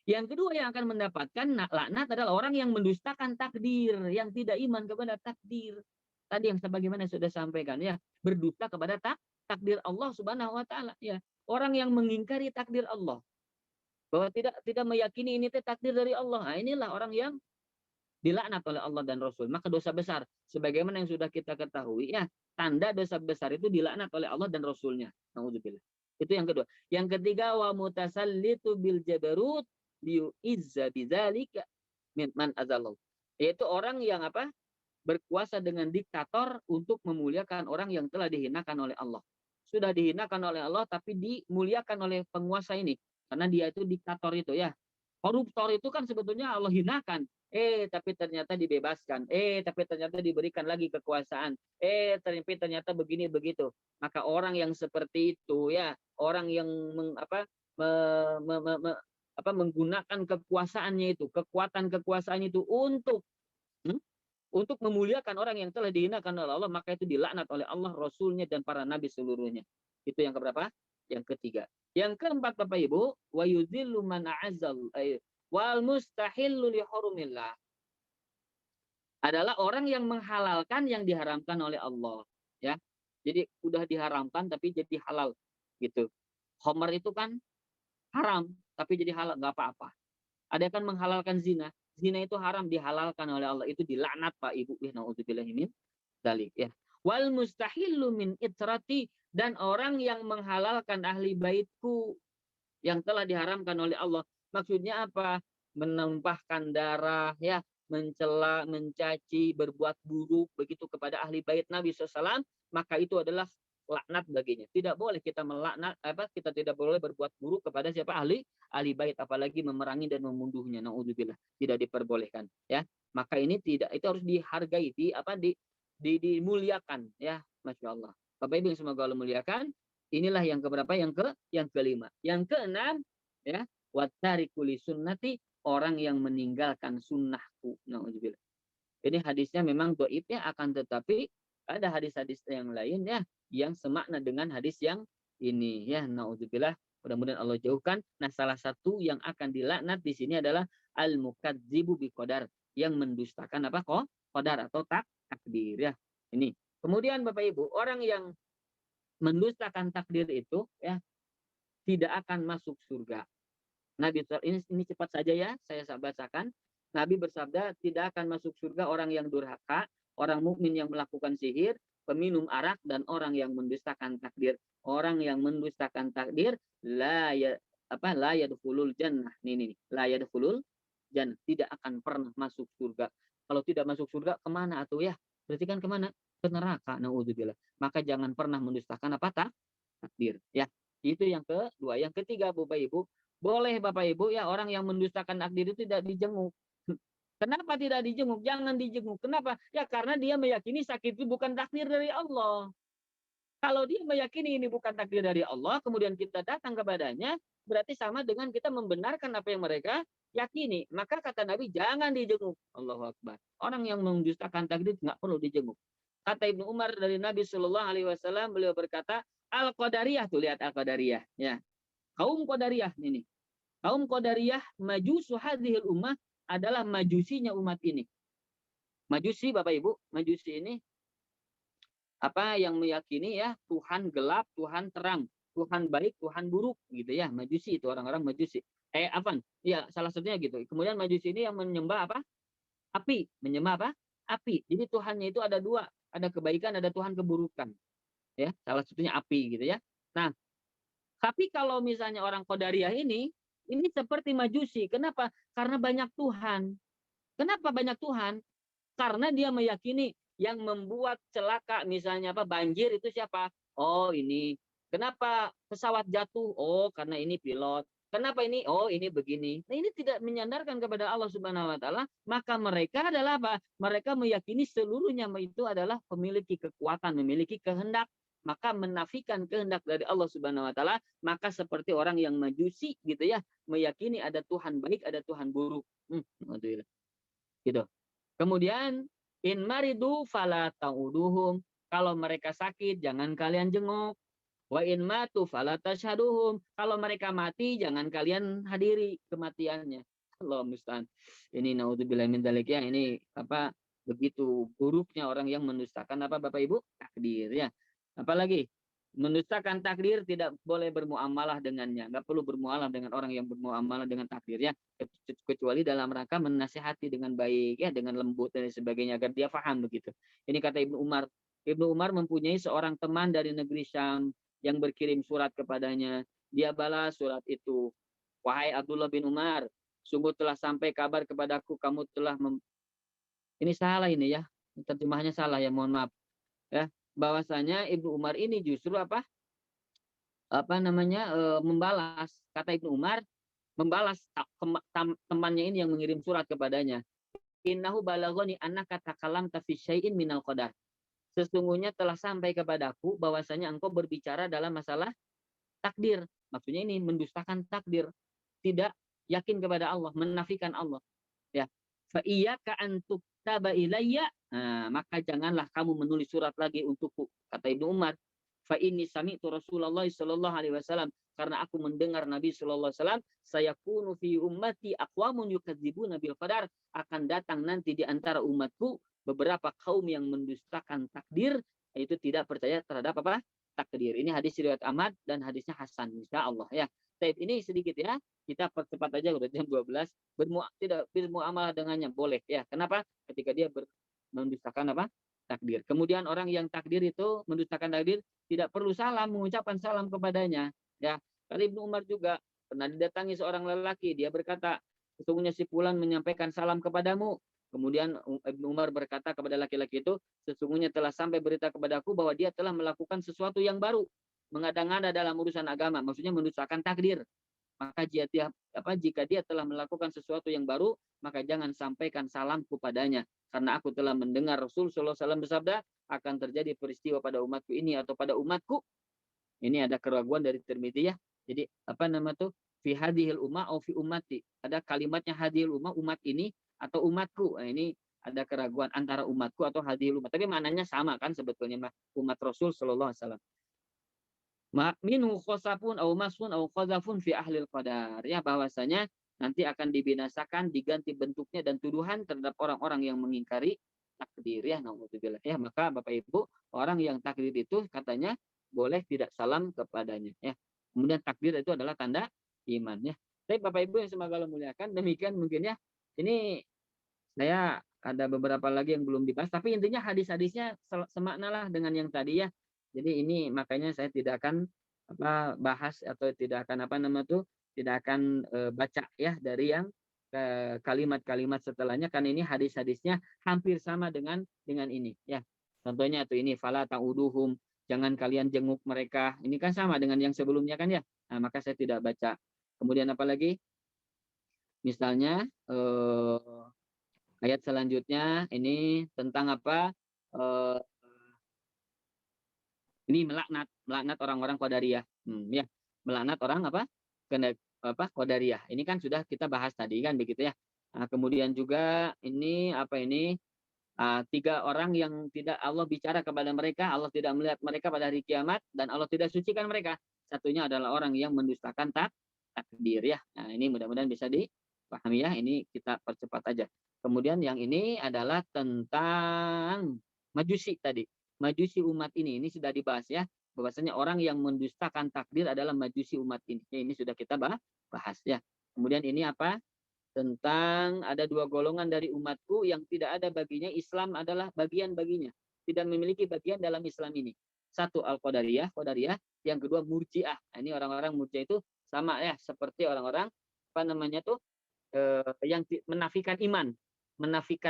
Yang kedua yang akan mendapatkan laknat adalah orang yang mendustakan takdir, yang tidak iman kepada takdir. Tadi yang sebagaimana sudah sampaikan, ya, berdusta kepada takdir Allah Subhanahu wa taala, ya. Orang yang mengingkari takdir Allah, bahwa tidak meyakini ini takdir dari Allah. Nah, inilah orang yang dilaknat oleh Allah dan Rasul. Maka dosa besar, sebagaimana yang sudah kita ketahui, ya, tanda dosa besar itu dilaknat oleh Allah dan Rasulnya. Nauzubillah. Itu yang kedua. Yang ketiga, wa mutasallitu bil jabarut liu'izza bidzalika min man azallahu. Yaitu orang yang apa? Berkuasa dengan diktator untuk memuliakan orang yang telah dihinakan oleh Allah. Sudah dihinakan oleh Allah tapi dimuliakan oleh penguasa ini. Karena dia itu diktator itu, ya. Koruptor itu kan sebetulnya Allah hinakan. Tapi ternyata dibebaskan. Tapi ternyata diberikan lagi kekuasaan. Tapi ternyata begini begitu. Maka orang yang seperti itu, ya, orang yang menggunakan kekuasaannya itu, kekuatan kekuasaannya itu untuk memuliakan orang yang telah dihinakan oleh Allah, maka itu dilaknat oleh Allah, Rasulnya, dan para nabi seluruhnya. Itu yang keberapa? Yang ketiga. Yang keempat, Bapak Ibu, wa yudhillu man a'azzal wal mustahillu li hurumillah. Adalah orang yang menghalalkan yang diharamkan oleh Allah, ya. Jadi udah diharamkan tapi jadi halal gitu. Khamar itu kan haram tapi jadi halal, nggak apa-apa. Ada yang kan menghalalkan zina. Zina itu haram dihalalkan oleh Allah, itu dilaknat, Pak Ibu. Nauzubillahi min dzalik, ya. Wal mustahillu min itrati, dan orang yang menghalalkan ahli baitku yang telah diharamkan oleh Allah. Maksudnya apa? Menumpahkan darah, ya, mencela, mencaci, berbuat buruk begitu kepada ahli bait Nabi SAW, maka itu adalah laknat baginya. Tidak boleh kita melaknat, kita tidak boleh berbuat buruk kepada siapa? Ahli bait, apalagi memerangi dan membunuhnya. Naudzubillah, tidak diperbolehkan, ya. Maka ini tidak, itu harus dihargai, dimuliakan, ya. Masya Allah. Bapak Ibu yang semoga Allah muliakan, Inilah yang keberapa? Yang kelima. Yang keenam, ya, wattariku li sunnati, orang yang meninggalkan sunnahku. Nauzubillah. Ini hadisnya memang dhaif ya, akan tetapi ada hadis-hadis yang lain ya yang semakna dengan hadis yang ini ya. Nauzubillah. Mudah-mudahan Allah jauhkan. Nah, salah satu yang akan dilaknat di sini adalah al-mukadzibu biqadar, yang mendustakan apa? Qadar atau takdir ya. Ini. Kemudian Bapak Ibu, orang yang mendustakan takdir itu ya tidak akan masuk surga. Nabi ini cepat saja ya, saya bacakan. Nabi bersabda, tidak akan masuk surga orang yang durhaka, orang mukmin yang melakukan sihir, peminum arak, dan orang yang mendustakan takdir. Orang yang mendustakan takdir, la yadkhulul jannah. Nih, la yadkhulul jannah, tidak akan pernah masuk surga. Kalau tidak masuk surga, kemana atuh ya? Berarti kan kemana? Ke neraka. Naudzubillah. Maka jangan pernah mendustakan apa? Takdir. Ya, itu yang kedua. Yang ketiga, Bapak Ibu, boleh Bapak Ibu ya orang yang mendustakan takdir itu tidak dijenguk. Kenapa tidak dijenguk? Jangan dijenguk. Kenapa? Ya karena dia meyakini sakit itu bukan takdir dari Allah. Kalau dia meyakini ini bukan takdir dari Allah, kemudian kita datang kepadanya, berarti sama dengan kita membenarkan apa yang mereka yakini. Maka kata Nabi, jangan dijenguk. Allahu Akbar. Orang yang mendustakan takdir nggak perlu dijenguk. Kata Ibnu Umar dari Nabi Shallallahu Alaihi Wasallam, beliau berkata, Al-Qadariyah, tuh lihat Al-Qadariyah. Ya. Kaum Qadariyah ini. Kaum Qadariyah majusu hadhil ummah adalah majusinya umat ini. Majusi Bapak Ibu, majusi ini apa yang meyakini ya Tuhan gelap, Tuhan terang, Tuhan baik, Tuhan buruk gitu ya. Majusi itu orang-orang majusi. Apa? Ya, salah satunya gitu. Kemudian majusi ini yang menyembah apa? Api, menyembah apa? Api. Jadi Tuhannya itu ada dua, ada kebaikan, ada Tuhan keburukan. Ya, salah satunya api gitu ya. Nah, tapi kalau misalnya orang Qadariyah ini seperti majusi. Kenapa? Karena banyak Tuhan. Kenapa banyak Tuhan? Karena dia meyakini yang membuat celaka misalnya apa banjir itu siapa? Oh ini. Kenapa pesawat jatuh? Oh karena ini pilot. Kenapa ini? Oh ini begini. Nah ini tidak menyandarkan kepada Allah Subhanahu Wa Taala. Maka mereka adalah apa? Mereka meyakini seluruhnya itu adalah memiliki kekuatan, memiliki kehendak. Maka menafikan kehendak dari Allah Subhanahu Wa Taala. Maka seperti orang yang majusi gitu ya, meyakini ada Tuhan baik, ada Tuhan buruk. Gitu. Kemudian in maridu fala ta'uduhum, kalau mereka sakit jangan kalian jenguk. Wa in matu fala tashhaduhum, kalau mereka mati jangan kalian hadiri kematiannya. Allah musta'an. Ini naudzubillah min dzalik ya, ini apa begitu buruknya orang yang mendustakan apa Bapak Ibu? Takdir ya. Apalagi mendustakan takdir, tidak boleh bermuamalah dengannya. Nggak perlu bermuamalah dengan orang yang bermuamalah dengan takdir ya, kecuali dalam rangka menasihati dengan baik ya, dengan lembut dan sebagainya agar dia paham begitu. Ini kata Ibnu Umar. Ibnu Umar mempunyai seorang teman dari negeri Syam yang berkirim surat kepadanya. Dia balas surat itu. Wahai Abdullah bin Umar, sungguh telah sampai kabar kepadaku kamu telah ini salah ini ya. Terjemahnya salah ya, mohon maaf. Ya, bahwasanya Ibnu Umar ini justru membalas. Kata Ibnu Umar, membalas temannya ini yang mengirim surat kepadanya. Innahu balaghani annaka takalamta fi syai'in minal qadar. Sesungguhnya telah sampai kepadaku bahwasanya engkau berbicara dalam masalah takdir. Maksudnya ini mendustakan takdir, tidak yakin kepada Allah, menafikan Allah. Ya. Fa iyyaka an tuktaba ilayya, maka janganlah kamu menulis surat lagi untukku, kata Ibnu Umar. Fa inni sami'tu Rasulullah sallallahu alaihi wasallam, karena aku mendengar Nabi sallallahu alaihi wasallam, sayakunu fi ummati aqwamun yukadzibuna bil qadar, akan datang nanti di antara umatku beberapa kaum yang mendustakan takdir, yaitu tidak percaya terhadap apa? Takdir. Ini hadis riwayat Ahmad dan hadisnya hasan insyaallah ya. Baik, ini sedikit ya. Kita percepat aja udah jam 12. Tidak bermuamalah dengannya boleh ya. Kenapa? Ketika dia mendustakan apa? Takdir. Kemudian orang yang takdir itu mendustakan takdir tidak perlu salam, mengucapkan salam kepadanya ya. Kali Ibnu Umar juga pernah didatangi seorang lelaki, dia berkata, sesungguhnya si fulan menyampaikan salam kepadamu. Kemudian Ibnu Umar berkata kepada laki-laki itu, sesungguhnya telah sampai berita kepadaku bahwa dia telah melakukan sesuatu yang baru, mengada-ngada dalam urusan agama, maksudnya mendustakan takdir. Maka jika dia telah melakukan sesuatu yang baru, maka jangan sampaikan salamku padanya. Karena aku telah mendengar Rasul sallallahu alaihi wasallam bersabda, akan terjadi peristiwa pada umatku ini atau pada umatku Ini ada keraguan dari Tirmidzi ya. Jadi apa nama tuh? Fi hadhil ummah atau fi ummati. Ada kalimatnya hadhil ummah, umat ini atau umatku. Nah, ini ada keraguan antara umatku atau hadhil umat. Tapi maknanya sama kan sebetulnya umat Rasul sallallahu alaihi wasallam. Minhu khosafun au masun au khazafun fi ahlil qadar. Ya bahwasanya nanti akan dibinasakan, diganti bentuknya dan tuduhan terhadap orang-orang yang mengingkari takdir ya. Naudzubillah. Ya, maka Bapak Ibu, orang yang takdir itu katanya boleh tidak salam kepadanya ya. Kemudian takdir itu adalah tanda iman ya. Tapi Bapak Ibu yang semoga Allah muliakan, demikian mungkin ya. Ini saya ada beberapa lagi yang belum dibahas, tapi intinya hadis-hadisnya semaknalah dengan yang tadi ya. Jadi ini makanya saya tidak akan bahas atau tidak akan tidak akan baca ya dari yang kalimat-kalimat setelahnya, kan ini hadis-hadisnya hampir sama dengan ini ya. Contohnya tuh ini fala ta'uduhum, jangan kalian jenguk mereka. Ini kan sama dengan yang sebelumnya kan ya. Nah, maka saya tidak baca. Kemudian apa lagi? Misalnya ayat selanjutnya ini tentang apa? Ini melaknat orang-orang Qadariyah. Ya, melaknat orang apa? Qadariyah. Ini kan sudah kita bahas tadi kan begitu ya. Nah, kemudian juga ini apa ini? 3 orang yang tidak Allah bicara kepada mereka, Allah tidak melihat mereka pada hari kiamat, dan Allah tidak sucikan mereka. Satunya adalah orang yang mendustakan takdir ya. Nah, ini mudah-mudahan bisa dipahami ya. Ini kita percepat aja. Kemudian yang ini adalah tentang Majusi tadi. Majusi umat ini sudah dibahas ya. Bahwasanya orang yang mendustakan takdir adalah Majusi umat ini. Ya, ini sudah kita bahas ya. Kemudian ini apa? Tentang ada 2 golongan dari umatku yang tidak ada baginya, Islam adalah bagian baginya. Tidak memiliki bagian dalam Islam ini. Satu Al-Qadariyah, yang kedua Murji'ah. Nah, ini orang-orang Murji'ah itu sama ya seperti orang-orang apa namanya tuh yang menafikan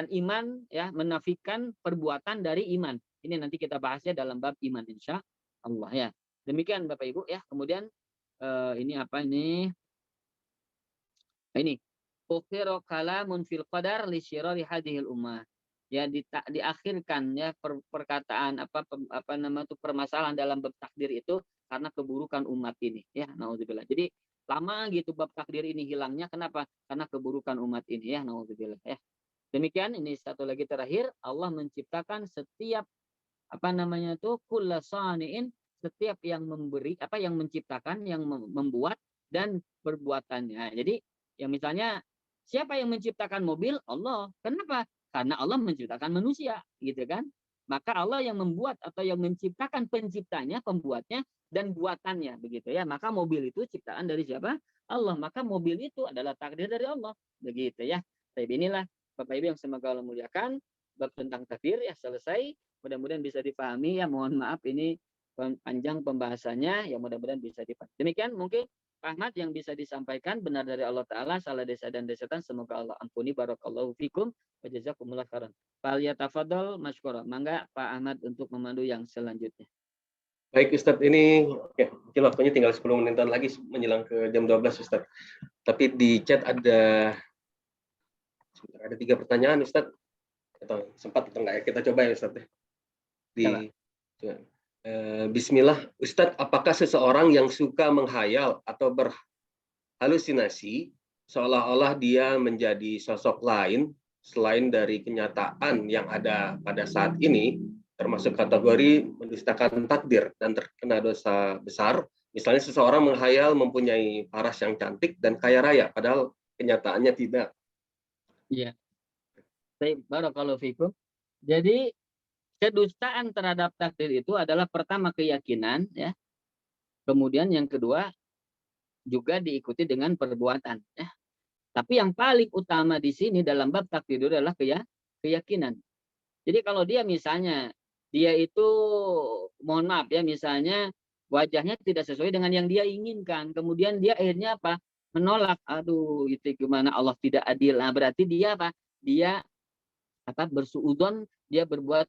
iman ya, menafikan perbuatan dari iman. Ini nanti kita bahasnya dalam bab iman insya Allah ya. Demikian Bapak Ibu ya. Kemudian ini apa ini? Ini ukhira kalamun fil qadar li syirari hadhil ummah. Ya diakhirkan ya perkataan apa nama itu permasalahan dalam bab takdir itu karena keburukan umat ini ya, naudzubillah. Jadi lama gitu bab takdir ini hilangnya, kenapa? Karena keburukan umat ini ya, naudzubillah ya. Demikian, ini satu lagi terakhir, Allah menciptakan setiap apa namanya itu kullasaniin, setiap yang memberi yang menciptakan, yang membuat dan perbuatannya. Jadi yang misalnya siapa yang menciptakan mobil? Allah. Kenapa? Karena Allah menciptakan manusia, gitu kan? Maka Allah yang membuat atau yang menciptakan penciptanya, pembuatnya dan buatannya, begitu ya. Maka mobil itu ciptaan dari siapa? Allah. Maka mobil itu adalah takdir dari Allah, begitu ya. Tapi inilah Bapak Ibu yang semoga Allah muliakan, bab tentang takdir ya selesai. Mudah-mudahan bisa dipahami ya. Mohon maaf ini panjang pembahasannya, ya mudah-mudahan bisa dipahami. Demikian mungkin Pak Ahmad yang bisa disampaikan, benar dari Allah Ta'ala, salah desa dan desatan semoga Allah ampuni. Barakallahu fikum wa jazakumullah khairan. Falyatafadhal masykura. Mangga Pak Ahmad untuk memandu yang selanjutnya. Baik Ustadz, ini mungkin waktunya tinggal 10 menitan lagi menjelang ke jam 12 Ustadz. Tapi di chat ada 3 pertanyaan Ustadz. Atau sempat atau enggak ya, kita coba ya Ustadz. Bismillah, Ustadz, apakah seseorang yang suka menghayal atau berhalusinasi seolah-olah dia menjadi sosok lain selain dari kenyataan yang ada pada saat ini, termasuk kategori mendustakan takdir dan terkena dosa besar? Misalnya seseorang menghayal mempunyai paras yang cantik dan kaya raya, padahal kenyataannya tidak. Iya. Baik, barakallahu fikum. Jadi kedustaan terhadap takdir itu adalah pertama keyakinan ya. Kemudian yang kedua juga diikuti dengan perbuatan ya. Tapi yang paling utama di sini dalam bab takdir itu adalah keyakinan. Jadi kalau dia misalnya dia itu mohon maaf ya, misalnya wajahnya tidak sesuai dengan yang dia inginkan, kemudian dia akhirnya apa? Menolak. Aduh, itu gimana, Allah tidak adil. Nah, berarti dia apa? Dia bersuudzon, dia berbuat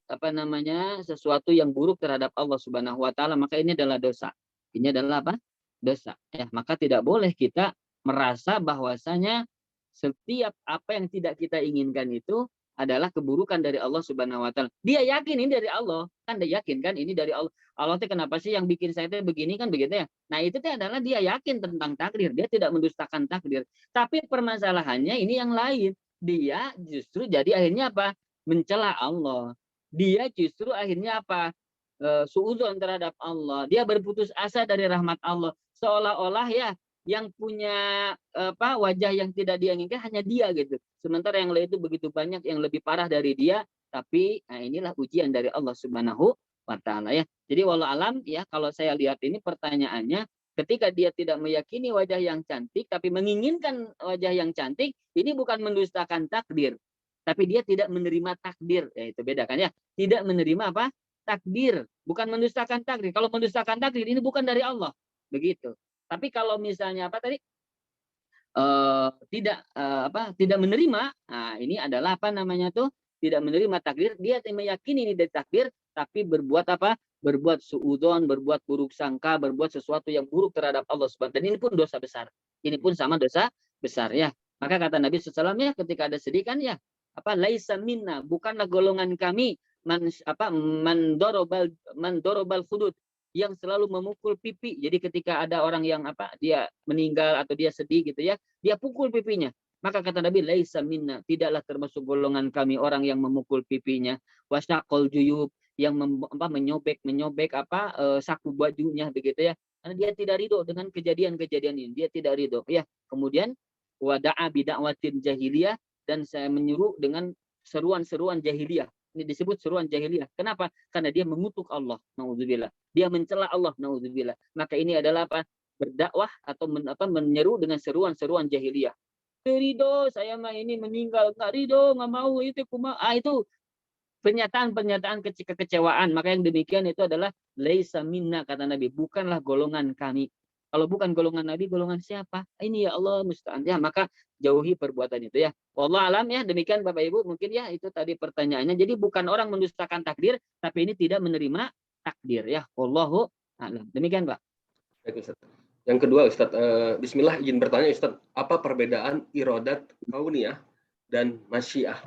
sesuatu yang buruk terhadap Allah Subhanahu wa taala, maka ini adalah dosa. Ini adalah apa? Dosa. Ya, maka tidak boleh kita merasa bahwasanya setiap apa yang tidak kita inginkan itu adalah keburukan dari Allah Subhanahu wa taala. Dia yakin ini dari Allah, kan dia yakin kan ini dari Allah. Allah teh kenapa sih yang bikin saya teh begini kan begitu ya. Nah itu teh adalah dia yakin tentang takdir, dia tidak mendustakan takdir. Tapi permasalahannya ini yang lain, dia justru jadi akhirnya apa? Mencela Allah. Dia justru akhirnya apa? Suudzon terhadap Allah. Dia berputus asa dari rahmat Allah. Seolah-olah ya yang punya apa wajah yang tidak dia inginkan hanya dia gitu. Sementara yang lain itu begitu banyak yang lebih parah dari dia. Tapi nah inilah ujian dari Allah Subhanahu wa taala ya. Jadi walau alam ya kalau saya lihat ini pertanyaannya ketika dia tidak meyakini wajah yang cantik tapi menginginkan wajah yang cantik, ini bukan mendustakan takdir. Tapi dia tidak menerima takdir. Ya itu beda kan ya. Tidak menerima apa? Takdir, bukan mendustakan takdir. Kalau mendustakan takdir ini bukan dari Allah. Begitu. Tapi kalau misalnya apa tadi? Tidak menerima, nah ini adalah apa namanya tuh tidak menerima takdir, dia meyakini ini dari takdir tapi berbuat apa, berbuat suudzon, berbuat buruk sangka, berbuat sesuatu yang buruk terhadap Allah Subhanahu. Dan ini pun dosa besar, ini pun sama dosa besar ya. Maka kata Nabi SAW ya ketika ada sedih kan ya apa laisa minna, bukanlah golongan kami mandorobal hudud, yang selalu memukul pipi. Jadi ketika ada orang yang apa dia meninggal atau dia sedih gitu ya, dia pukul pipinya. Maka kata Nabi, laisa minna, tidaklah termasuk golongan kami orang yang memukul pipinya. Wasaqol juyub, yang menyobek saku bajunya begitu ya. Karena dia tidak ridho dengan kejadian-kejadian ini, dia tidak ridho ya. Kemudian wada'a bid'awatin jahiliyah, dan saya menyuruh dengan seruan-seruan jahiliyah. Ini disebut seruan jahiliyah. Kenapa? Karena dia mengutuk Allah. Nauzubillah. Dia mencela Allah. Nauzubillah. Maka ini adalah apa? Berdakwah atau menyeru dengan seruan-seruan jahiliyah. Ridho, saya mah ini meninggal. Nggak ridho, nggak mau. Itu itu pernyataan-pernyataan kekecewaan. Maka yang demikian itu adalah laisa minna, kata Nabi. Bukanlah golongan kami. Kalau bukan golongan Nabi, golongan siapa? Ini ya Allah musta'an. Ya, maka jauhi perbuatan itu ya. Wallah alam ya, demikian Bapak Ibu. Mungkin ya itu tadi pertanyaannya. Jadi bukan orang mendustakan takdir, tapi ini tidak menerima takdir ya. Wallahu alam. Demikian Pak. Baik, Ustaz. Yang kedua Ustaz, bismillah izin bertanya Ustaz, apa perbedaan iradat kauniyah dan masyiah?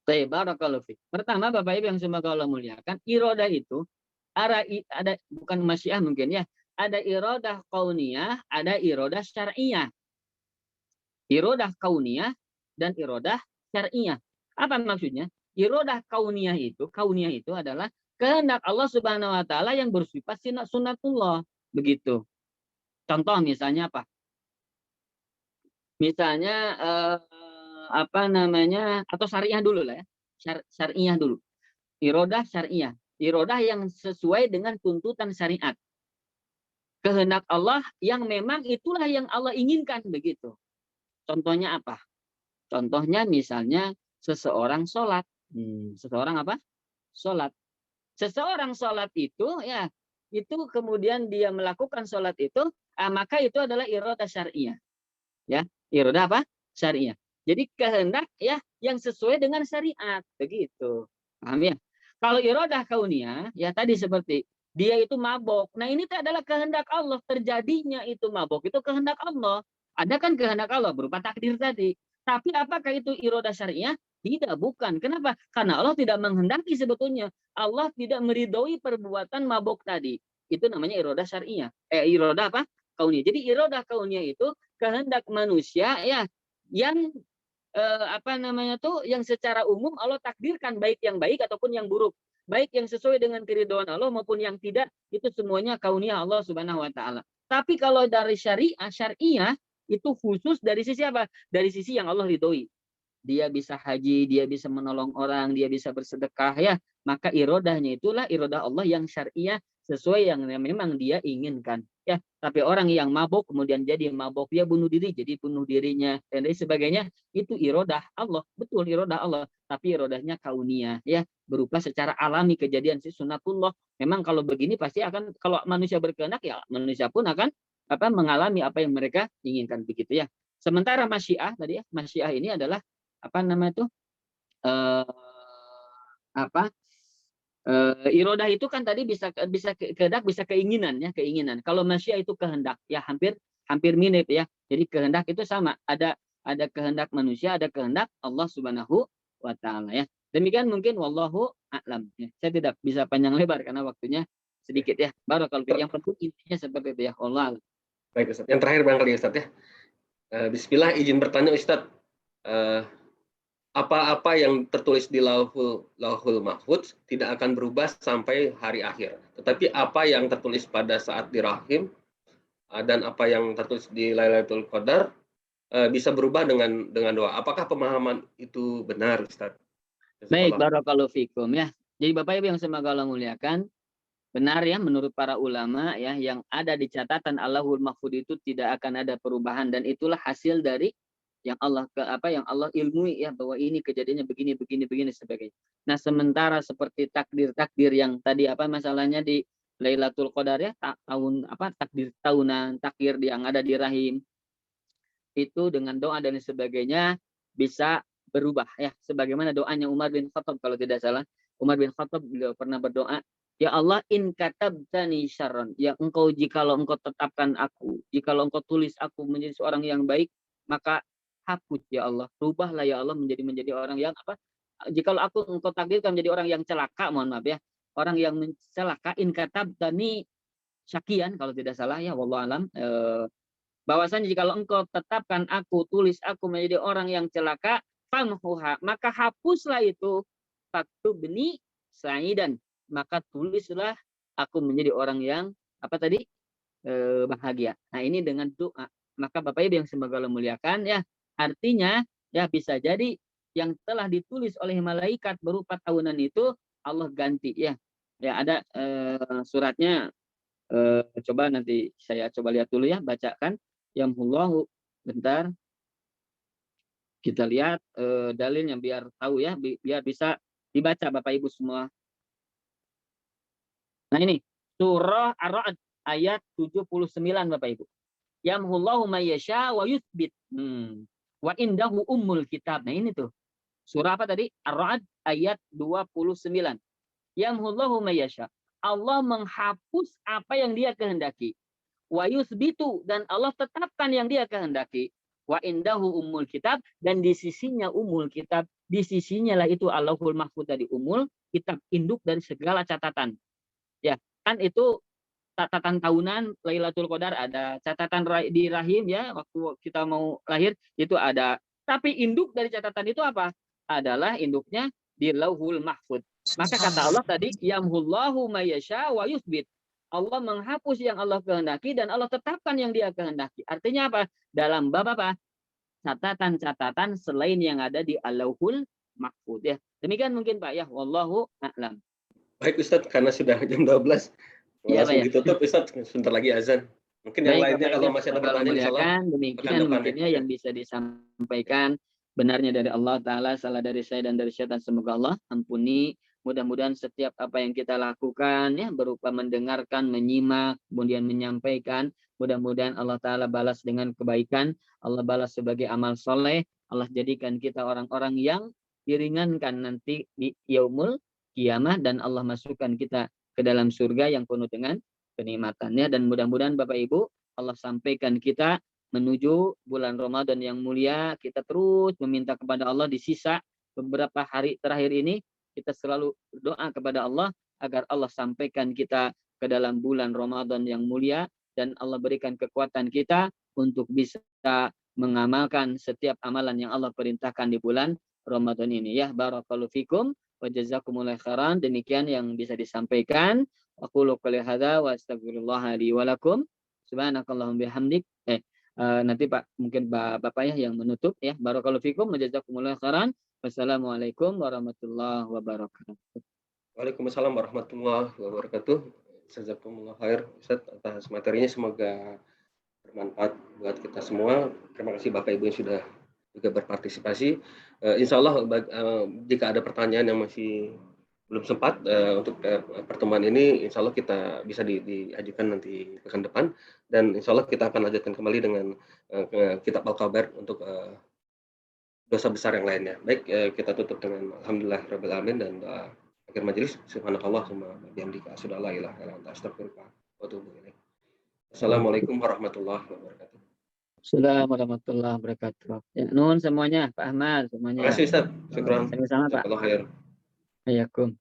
Baik, barakallahu fiik. Pertama Bapak Ibu yang semoga Allah muliakan, iradah itu ada bukan masyiah mungkin ya. Ada iradah kauniyah, ada iradah syar'iyah. Iradah kauniyah dan iradah syar'iyah. Apa maksudnya? Iradah kauniyah itu adalah kehendak Allah Subhanahu wa taala yang bersifat sunatullah. Begitu. Contoh misalnya apa? Misalnya atau syariah dulu lah ya. Syariah dulu. Iradah syariah. Iradah yang sesuai dengan tuntutan syariat. Kehendak Allah yang memang itulah yang Allah inginkan begitu. Contohnya apa? Contohnya misalnya seseorang sholat. Seseorang apa? Sholat. Seseorang sholat itu ya itu kemudian dia melakukan sholat itu, maka itu adalah iradah syariah. Ya, iradah apa? Syariah. Jadi kehendak ya yang sesuai dengan syariat begitu. Paham ya? Kalau iradah kauniyah ya tadi seperti dia itu mabok. Nah ini adalah kehendak Allah, terjadinya itu mabok itu kehendak Allah. Ada kan kehendak Allah berupa takdir tadi. Tapi apakah itu iradah syariah? Tidak, bukan. Kenapa? Karena Allah tidak menghendaki sebetulnya. Allah tidak meridhoi perbuatan mabok tadi. Itu namanya iradah syariah. Iradah apa? Kauniyah. Jadi iradah kauniyah itu kehendak manusia ya yang yang secara umum Allah takdirkan baik yang baik ataupun yang buruk. Baik yang sesuai dengan keridhaan Allah maupun yang tidak, itu semuanya kauniyah Allah Subhanahu wa taala. Tapi kalau dari syariah itu khusus dari sisi apa? Dari sisi yang Allah ridhoi. Dia bisa haji, dia bisa menolong orang, dia bisa bersedekah ya. Maka irodahnya itulah iradah Allah yang syariah sesuai yang memang dia inginkan. Ya, tapi orang yang mabuk kemudian jadi mabuk, dia bunuh diri, jadi bunuh dirinya dan lain sebagainya, itu iradah Allah, betul iradah Allah, tapi iradahnya kauniyah ya, berupa secara alami kejadian sunatullah. Memang kalau begini pasti akan kalau manusia berkehendak ya manusia pun akan mengalami apa yang mereka inginkan begitu ya. Sementara masyiah tadi ya, masyiah ini adalah irodah itu kan tadi bisa kehendak, bisa keinginan ya, keinginan. Kalau masyiah itu kehendak ya hampir mirip ya. Jadi kehendak itu sama, ada kehendak manusia, ada kehendak Allah Subhanahu wa taala ya. Demikian mungkin wallahu a'lam. Ya, saya tidak bisa panjang lebar karena waktunya sedikit ya. Barakallahu fiik. Yang penting intinya seperti itu ya. Allah a'lam. Baik Ustaz. Yang terakhir barangkali Ustaz ya. Bismillah, izin bertanya Ustaz. Apa-apa yang tertulis di Lauhul Mahfudz tidak akan berubah sampai hari akhir. Tetapi apa yang tertulis pada saat di rahim dan apa yang tertulis di Lailatul Qadar bisa berubah dengan doa. Apakah pemahaman itu benar, Ustaz? Baik, barakallahu fikum ya. Jadi Bapak Ibu yang semoga Allah muliakan, benar ya menurut para ulama ya, yang ada di catatan Allahul Mahfudz itu tidak akan ada perubahan, dan itulah hasil dari yang Allah ilmui ya, bahwa ini kejadiannya begini sebagainya. Nah, sementara seperti takdir yang tadi masalahnya di Lailatul Qadar ya, takdir tahunan, takdir yang ada di rahim itu dengan doa dan sebagainya bisa berubah ya, sebagaimana doanya Umar bin Khattab kalau tidak salah. Umar bin Khattab beliau pernah berdoa, ya Allah, in katabtani syarran, ya engkau, jikalau engkau tetapkan aku, jikalau engkau tulis aku menjadi seorang yang baik, maka hapus ya Allah, rubahlah ya Allah menjadi orang yang jikalau aku engkau takdirkan menjadi orang yang celaka, mohon maaf ya, orang yang celaka, in katabtani syakian kalau tidak salah ya, wallahu alam, bahwasanya jikalau engkau tetapkan aku, tulis aku menjadi orang yang celaka, famhuha, maka hapuslah itu, faktubni sa'idan, maka tulislah aku menjadi orang yang bahagia. Nah, ini dengan doa. Maka Bapak Ibu yang semoga Allah muliakan ya, artinya ya bisa jadi yang telah ditulis oleh malaikat berupa tahunan itu Allah ganti ya. Ya ada suratnya, coba nanti saya coba lihat dulu ya, bacakan. Yamhullahu, bentar. Kita lihat dalilnya biar tahu ya, biar bisa dibaca Bapak Ibu semua. Nah, ini surah Ar-Ra'd ayat 79 Bapak Ibu. Yamhullahu may yasha wa yuthbit. Wa indahu ummul kitab. Nah, ini tuh. Surah apa tadi? Ar-Ra'd ayat 29. Yamhullahu may yasha. Allah menghapus apa yang Dia kehendaki. Wa yuthbitu, dan Allah tetapkan yang Dia kehendaki. Wa indahu ummul kitab, dan di sisinya ummul kitab, di sisinya lah itu Allahul Mahfudz tadi, ummul kitab, induk dari segala catatan. Ya, kan itu catatan tahunan Lailatul Qadar, ada catatan di rahim ya, waktu kita mau lahir itu ada. Tapi induk dari catatan itu apa? Adalah induknya di Lauhul Mahfudz. Maka kata Allah tadi, yamhullahu may yasha wa yuthbit. Allah menghapus yang Allah kehendaki dan Allah tetapkan yang Dia kehendaki. Artinya apa? Dalam bab apa? Catatan-catatan selain yang ada di Lauhul Mahfudz ya. Demikian mungkin Pak ya, wallahu a'lam. Baik Ustadz, karena sudah jam 12. Ya, langsung ditutup Ustadz, sebentar lagi azan. Mungkin yang lainnya kalau masih ada pertanyaan, insyaallah demikian mungkinnya yang bisa disampaikan. Benarnya dari Allah Ta'ala, salah dari saya dan dari syaitan, semoga Allah ampuni. Mudah-mudahan setiap apa yang kita lakukan ya, berupa mendengarkan, menyimak, kemudian menyampaikan, mudah-mudahan Allah Ta'ala balas dengan kebaikan, Allah balas sebagai amal soleh, Allah jadikan kita orang-orang yang diringankan nanti di yaumul kiamah, dan Allah masukkan kita ke dalam surga yang penuh dengan kenikmatannya. Dan mudah-mudahan Bapak Ibu, Allah sampaikan kita menuju bulan Ramadan yang mulia. Kita terus meminta kepada Allah di sisa beberapa hari terakhir ini, kita selalu berdoa kepada Allah agar Allah sampaikan kita ke dalam bulan Ramadan yang mulia, dan Allah berikan kekuatan kita untuk bisa mengamalkan setiap amalan yang Allah perintahkan di bulan Ramadan ini ya. Barakallahu fikum wa jazakumullahu khairan. Demikian yang bisa disampaikan. Aqulu qouli hadza wa astaghfirullah li wa lakum. Subhanakallahumma bihamdik. Nanti Pak, mungkin Bapak ya yang menutup ya. Barakallahu fikum wa jazakumullahu khairan. Wassalamualaikum warahmatullahi wabarakatuh. Waalaikumsalam warahmatullahi wabarakatuh. Jazakumullah khair Ustaz atas materinya, semoga bermanfaat buat kita semua. Terima kasih Bapak Ibu yang sudah juga berpartisipasi. Insya Allah jika ada pertanyaan yang masih belum sempat untuk pertemuan ini, insya Allah kita bisa diajukan nanti pekan depan, dan insya Allah kita akan lanjutkan kembali dengan kitab Al-Kabair untuk dosa besar yang lainnya. Baik, kita tutup dengan alhamdulillah rabbil alamin dan doa akhir majelis. Subhanakallah wa bihamdika asyhadu an la ilaha illa anta astaghfiruka wa atubu ilaik. Assalamualaikum warahmatullahi wabarakatuh. Assalamualaikum warahmatullahi wabarakatuh. Ya, nun semuanya, Pak Ahmad semuanya. Terima kasih Ustaz. Syukran. Sama-sama Pak. Jazakallahu khair. Hayakum.